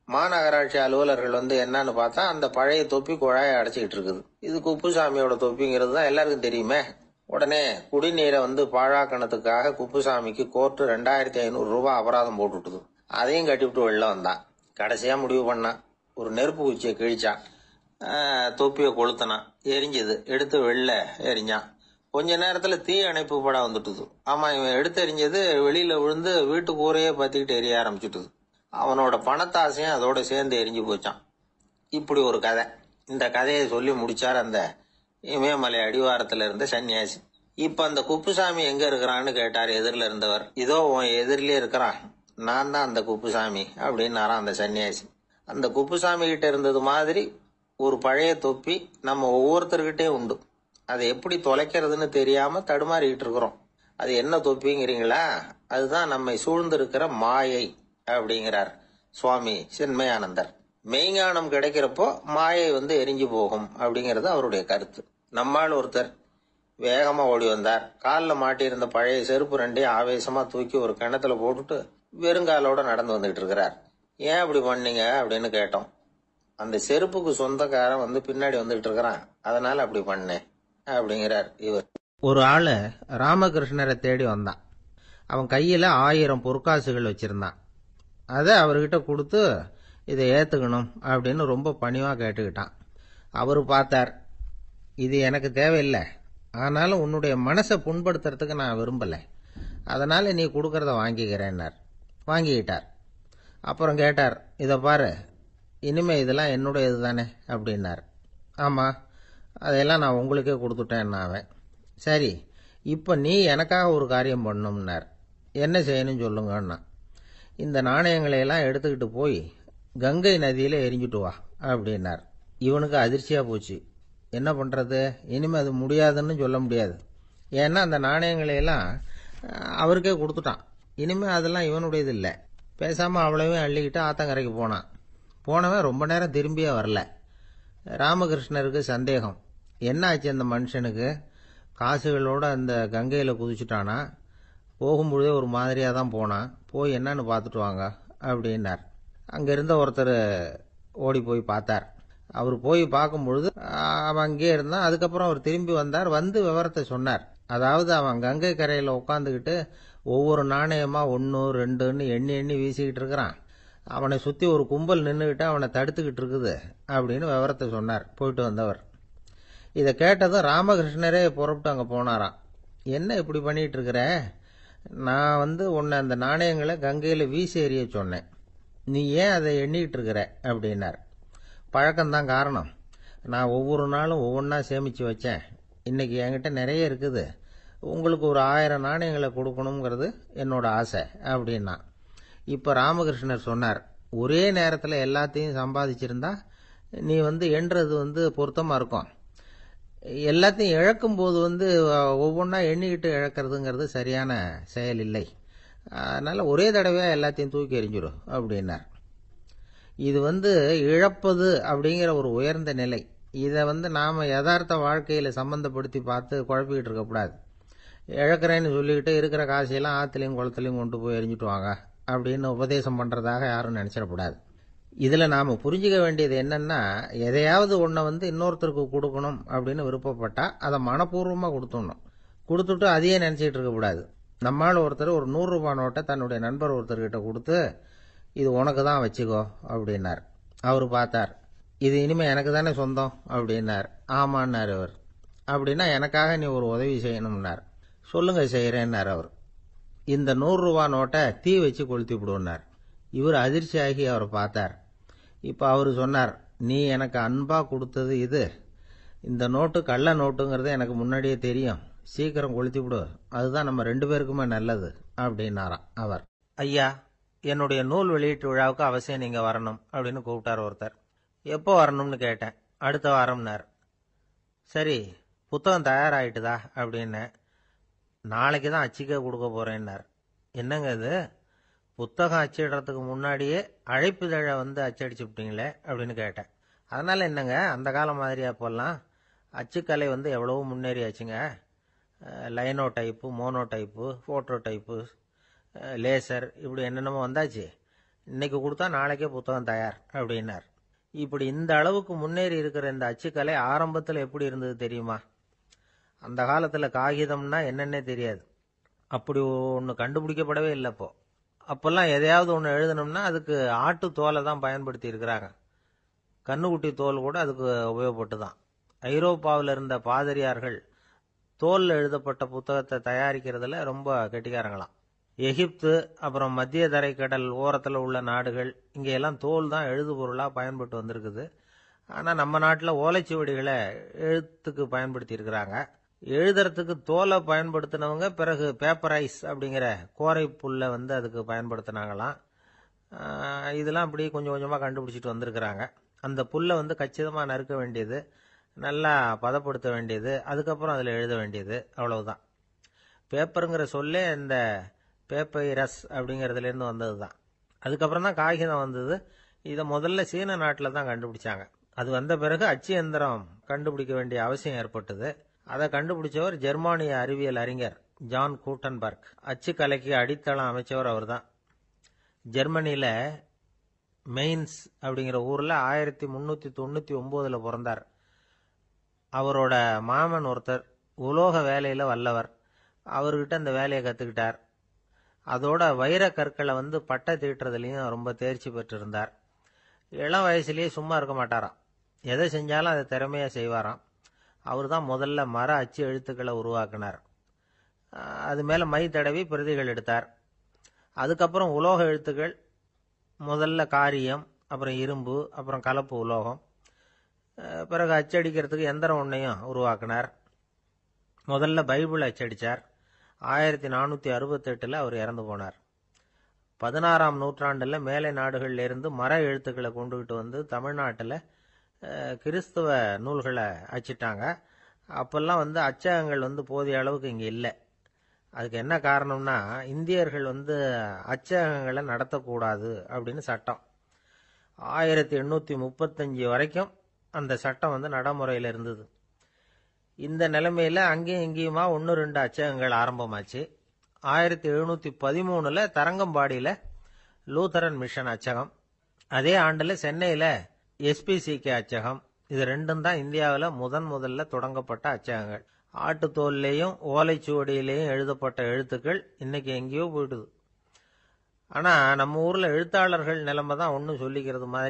மாநகராட்சி அலுவலர்கள் என்னன்னு பார்த்தா அந்த பழைய தொப்பி குழாயை அடைச்சிக்கிட்டு இருக்குது. இது குப்புசாமியோட தொப்பிங்கிறது தான் எல்லாருக்கும் தெரியுமே. உடனே குடிநீரை பாழாக்கணத்துக்காக குப்புசாமிக்கு கோர்ட்டு 2500 ரூபாய் அபராதம் போட்டுட்டுது. அதையும் கட்டிவிட்டு வெளில வந்தான். கடைசியா முடிவு பண்ணான். ஒரு நெருப்பு குச்சியை கிழிச்சான். தொப்பியை கொளுத்தினான். எரிஞ்சது. எடுத்து வெளில எரிஞ்சான். கொஞ்ச நேரத்துல தீ அணைப்பு படம் வந்துட்டுது. ஆமா, இவன் எடுத்து எரிஞ்சது வெளியில விழுந்து வீட்டு கூரையே பத்திக்கிட்டு எரிய ஆரம்பிச்சுட்டுது. அவனோட பணத்தாசையும் அதோட சேர்ந்து எரிஞ்சு போச்சான். இப்படி ஒரு கதை. இந்த கதையை சொல்லி முடிச்சார் அந்த இமயமலை அடிவாரத்துல இருந்த சன்னியாசி. இப்ப அந்த குப்புசாமி எங்க இருக்கிறான்னு கேட்டார் எதிரில இருந்தவர். இதோ உன் எதிரிலே இருக்கிறான், நான் தான் அந்த குப்புசாமி அப்படின்னாராம் அந்த சன்னியாசி. அந்த குப்புசாமி கிட்ட இருந்தது மாதிரி ஒரு பழைய தொப்பி நம்ம ஒவ்வொருத்தர்கிட்டயும் உண்டு. அதை எப்படி தொலைக்கிறதுன்னு தெரியாம தடுமாறிக்கிட்டு இருக்கிறோம். அது என்ன தொப்பிங்கிறீங்களா? அதுதான் நம்மை சூழ்ந்திருக்கிற மாயை அப்படிங்கிறார் சுவாமி சின்மயானந்தர். மெய்ஞானம் கிடைக்கிறப்போ மாயை எரிஞ்சு போகும் அப்படிங்கிறது அவருடைய கருத்து. நம்மால் ஒருத்தர் வேகமா ஓடி வந்தார். காலில் மாட்டியிருந்த பழைய செருப்பு ரெண்டையும் ஆவேசமா தூக்கி ஒரு கிணத்துல போட்டுட்டு வெறுங்காலோட நடந்து வந்துகிட்டு இருக்கிறார். ஏன் அப்படி பண்ணீங்க அப்படின்னு கேட்டோம். அந்த செருப்புக்கு சொந்தக்காரன் வந்து பின்னாடி வந்துகிட்டு இருக்கிறான், அதனால அப்படி பண்ணேன் அப்படிங்கிறார் இவர். ஒரு ஆளு ராமகிருஷ்ணரை தேடி வந்தான். அவன் கையில 1000 பொற்காசுகள் வச்சிருந்தான். அதை அவர்கிட்ட கொடுத்து இதை ஏத்துக்கணும் அப்படின்னு ரொம்ப பணிவா கேட்டுக்கிட்டான். அவரு பார்த்தார், இது எனக்கு தேவையில்லை, ஆனாலும் உன்னுடைய மனசை புண்படுத்துறதுக்கு நான் விரும்பல, அதனால நீ கொடுக்கறத வாங்கிக்கிறேன்னார். வாங்கிக்கிட்டார். அப்புறம் கேட்டார், இதை பாரு, இனிமே இதெல்லாம் என்னுடையது தானே அப்படின்னார். ஆமா, அதையெல்லாம் நான் உங்களுக்கே கொடுத்துட்டேன். அவன், சரி, இப்போ நீ எனக்காக ஒரு காரியம் பண்ணணும்னார். என்ன செய்யணும்னு சொல்லுங்கன்னா, இந்த நாணயங்களையெல்லாம் எடுத்துக்கிட்டு போய் கங்கை நதியில எரிஞ்சுட்டு வா அப்படின்னார். இவனுக்கு அதிர்ச்சியா போச்சு. என்ன பண்றது, இனிமே அது முடியாதுன்னு சொல்ல முடியாது. ஏன்னா அந்த நாணயங்களையெல்லாம் அவருக்கே கொடுத்துட்டான். இனிமே அதெல்லாம் இவனுடையது இல்லை. பேசாம அவ்வளவையும் அள்ளிக்கிட்டு ஆத்தங்கரைக்கு போனான். போனவன் ரொம்ப நேரம் திரும்பியே வரல. ராமகிருஷ்ணருக்கு சந்தேகம், என்ன ஆச்சு அந்த மனுஷனுக்கு, காசுகளோட அந்த கங்கையில குதிச்சுட்டானா, போகும்பொழுதே ஒரு மாதிரியா தான் போனான், போய் என்னன்னு பார்த்துட்டு வாங்க அப்படின்னார். அங்க இருந்த ஒருத்தர் ஓடி போய் பார்த்தார். அவர் போய் பார்க்கும் பொழுது அவன் அங்கே இருந்தான். அதுக்கப்புறம் அவர் திரும்பி வந்தார். வந்து விவரத்தை சொன்னார். அதாவது அவன் கங்கை கரையில உட்காந்துக்கிட்டு ஒவ்வொரு நாணயமா 1 2ன்னு எண்ணி எண்ணி வீசிக்கிட்டு இருக்கிறான். அவனை சுத்தி ஒரு கும்பல் நின்றுகிட்டு அவனை தடுத்துக்கிட்டு இருக்குது அப்படின்னு விவரத்தை சொன்னார் போயிட்டு வந்தவர். இதை கேட்டதும் ராமகிருஷ்ணரே புறப்பட்டு அங்க போனாராம். என்ன இப்படி பண்ணிட்டு இருக்கிற, நான் வந்து உன்னை அந்த நாணயங்களை கங்கையில வீசி எறிய சொன்னேன், நீ ஏன் அதை எண்ணிக்கிட்டு இருக்கிற அப்படின்னார். பழக்கம்தான் காரணம், நான் ஒவ்வொரு நாளும் ஒவ்வொன்றா சேமிச்சு வச்சேன். இன்னைக்கு என்கிட்ட நிறைய இருக்குது, உங்களுக்கு ஒரு 1000 நாணயங்களை கொடுக்கணுங்கிறது என்னோட ஆசை அப்படின்னா. இப்ப ராமகிருஷ்ணர் சொன்னார், ஒரே நேரத்தில் எல்லாத்தையும் சம்பாதிச்சிருந்தா நீ வந்து எண்றது வந்து பொருத்தமா இருக்கும். எல்லாத்தையும் இழக்கும் போது வந்து ஒவ்வொன்றா எண்ணிக்கிட்டு இழக்கிறதுங்கிறது சரியான செயல் இல்லை. அதனால ஒரே தடவையா எல்லாத்தையும் தூக்கி எறிஞ்சிடும் அப்படின்னார். இது வந்து இழப்பது அப்படிங்கிற ஒரு உயர்ந்த நிலை. இதை வந்து நாம யதார்த்த வாழ்க்கையில சம்பந்தப்படுத்தி பார்த்து குழப்பிக்கிட்டு இருக்கக்கூடாது. இழக்கிறேன்னு சொல்லிக்கிட்டு இருக்கிற காசையெல்லாம் ஆத்துலையும் குளத்துலையும் கொண்டு போய் எரிஞ்சுட்டு வாங்க அப்படின்னு உபதேசம் பண்றதாக யாரும் நினைச்சிடக்கூடாது. இதுல நாம புரிஞ்சுக்க வேண்டியது என்னன்னா, எதையாவது ஒன்றை வந்து இன்னொருத்தருக்கு கொடுக்கணும் அப்படின்னு விருப்பப்பட்டா அதை மனப்பூர்வமா கொடுத்துடணும். கொடுத்துட்டு அதையே நினைச்சிட்டு இருக்கக்கூடாது. நம்மால் ஒருத்தர் ஒரு 100 ரூபாய் நோட்டை தன்னுடைய நண்பர் ஒருத்தர்கிட்ட கொடுத்து, இது உனக்கு தான் வச்சுக்கோ அப்படின்னார். அவரு பார்த்தார், இது இனிமே எனக்கு தானே சொந்தம் அப்படின்னார். ஆமான்னார் அவர். அப்படின்னா எனக்காக நீ ஒரு உதவி செய்யணும்னார். சொல்லுங்க செய்யறேன்னார் அவர். இந்த 100 ரூபாய் நோட்டை தீ வச்சு கொளுத்தி விடுனார். இவர் அதிர்ச்சியாகி அவரை பார்த்தார். இப்ப அவரு சொன்னார், நீ எனக்கு அன்பா கொடுத்தது இது, இந்த நோட்டு கள்ள நோட்டுங்கிறது எனக்கு முன்னாடியே தெரியும், சீக்கிரம் கொளுத்தி விடு, அதுதான் நம்ம 2 பேருக்குமே நல்லது அப்படின்னாராம் அவர். ஐயா, என்னுடைய நூல் வெளியீட்டு விழாவுக்கு அவசியம் நீங்க வரணும் அப்படின்னு கூப்பிட்டார் ஒருத்தர். எப்போ வரணும்னு கேட்டேன். அடுத்த வாரம்னார். சரி, புத்தகம் தயாராயிட்டுதா அப்படின்னு. நாளைக்கு தான் அச்சிக்க கொடுக்க போறேன்னார். என்னங்க இது, புத்தகம் அச்சிடுறதுக்கு முன்னாடியே அழைப்புதழை வந்து அச்சடிச்சு விட்டீங்களே அப்படின்னு கேட்டேன். அதனால என்னங்க, அந்த காலம் மாதிரி அப்போல்லாம் அச்சுக்கலை வந்து எவ்வளவோ முன்னேறியாச்சுங்க. Linotype, monotype, phototype, laser, இப்படி என்னென்னமோ வந்தாச்சு. இன்னைக்கு கொடுத்தா நாளைக்கே புத்தகம் தயார் அப்படின்னார். இப்படி இந்த அளவுக்கு முன்னேறி இருக்கிற இந்த அச்சுக்கலை ஆரம்பத்தில் எப்படி இருந்தது தெரியுமா? அந்த காலத்துல காகிதம்னா என்னன்னே தெரியாது. அப்படி ஒன்று கண்டுபிடிக்கப்படவே இல்லை. அப்பெல்லாம் எதையாவது ஒன்று எழுதணும்னா அதுக்கு ஆட்டு தோலை தான் பயன்படுத்தி இருக்கிறாங்க. கண்ணுக்குட்டி தோல் கூட அதுக்கு உபயோகப்பட்டு தான். ஐரோப்பாவில் இருந்த பாதிரியார்கள் தோல்ல எழுதப்பட்ட புத்தகத்தை தயாரிக்கிறதுல ரொம்ப கெட்டிக்காரங்களாம். எகிப்து, அப்புறம் மத்திய தரைக்கடல் ஓரத்தில் உள்ள நாடுகள், இங்கெல்லாம் தோல் தான் எழுது பொருளா பயன்பட்டு வந்திருக்குது. ஆனால் நம்ம நாட்டில் ஓலைச்சுவடிகளை எழுத்துக்கு பயன்படுத்தி இருக்கிறாங்க. எழுதுறதுக்கு தோலை பயன்படுத்தினவங்க பிறகு பேப்பரைஸ் அப்படிங்கிற கோரை புல்லை வந்து அதுக்கு பயன்படுத்தினாங்களாம். இதெல்லாம் அப்படி கொஞ்சம் கொஞ்சமாக கண்டுபிடிச்சிட்டு வந்திருக்கிறாங்க. அந்த புல்லை வந்து கச்சிதமாக நறுக்க வேண்டியது, நல்லா பதப்படுத்த வேண்டியது, அதுக்கப்புறம் அதில் எழுத வேண்டியது, அவ்வளவுதான். பேப்பருங்கிற சொல்லே இந்த பேப்பைரஸ் அப்படிங்கிறதுலேருந்து வந்தது தான். அதுக்கப்புறம் தான் காகிதம் வந்தது. இதை முதல்ல சீன நாட்டில் தான் கண்டுபிடிச்சாங்க. அது வந்த பிறகு அச்சு எந்திரம் கண்டுபிடிக்க வேண்டிய அவசியம் ஏற்பட்டது. அதை கண்டுபிடிச்சவர் ஜெர்மானிய அறிவியல் அறிஞர் ஜான் கூட்டன்பர்க். அச்சு கலைக்கு அடித்தளம் அமைச்சவர் அவர்தான். ஜெர்மனியில மெயின்ஸ் அப்படிங்கிற ஊர்ல 1399 பிறந்தார். அவரோட மாமன் ஒருத்தர் உலோக வேலையில வல்லவர். அவர்கிட்ட அந்த வேலையை கத்துக்கிட்டார். அதோட வைர கற்களை பட்டை தீட்டுறதுலயும் ரொம்ப தேர்ச்சி பெற்றிருந்தார். இளம் வயசுலயே சும்மா இருக்க மாட்டாராம். எதை செஞ்சாலும் அதை திறமையா செய்வாராம். அவர் தான் முதல்ல மர அச்சு எழுத்துக்களை உருவாக்கினார். அது மேல மை தடவி பிரதிகள் எடுத்தார். அதுக்கப்புறம் உலோக எழுத்துக்கள், முதல்ல காரியம், அப்புறம் இரும்பு, அப்புறம் கலப்பு உலோகம். பிறகு அச்சடிக்கிறதுக்கு எந்திரம் ஒன்றையும் உருவாக்கினார். முதல்ல பைபிள் அச்சடிச்சார். 1468 அவர் இறந்து போனார். 16ஆம் நூற்றாண்டுல மேலை நாடுகள்ல இருந்து மர எழுத்துக்களை கொண்டுகிட்டு தமிழ்நாட்டில் கிறிஸ்துவ நூல்களை அச்சிட்டாங்க. அப்பெல்லாம் அச்சகங்கள் போதிய அளவுக்கு இங்க இல்லை. அதுக்கு என்ன காரணம்னா, இந்தியர்கள் அச்சகங்களை நடத்தக்கூடாது அப்படின்னு சட்டம். 1835 வரைக்கும் அந்த சட்டம் நடைமுறையில் இருந்தது. இந்த நிலைமையில அங்கேயும் இங்கேயுமா 1-2 அச்சகங்கள் ஆரம்பமாச்சு. 1713 தரங்கம்பாடியில லூத்தரன் மிஷன் அச்சகம், அதே ஆண்டுல சென்னையில SPCK அச்சகம். இது ரெண்டும் தான் இந்தியாவில் முதல்ல தொடங்கப்பட்ட அச்சகங்கள். ஆட்டுத்தோல்லையும் ஓலைச்சுவடியிலையும் எழுதப்பட்ட எழுத்துக்கள் இன்னைக்கு எங்கேயோ போயிடுது. ஆனா நம்ம ஊர்ல எழுத்தாளர்கள் நிலைமை தான் ஒன்னும் சொல்லிக்கிறது மாதிரி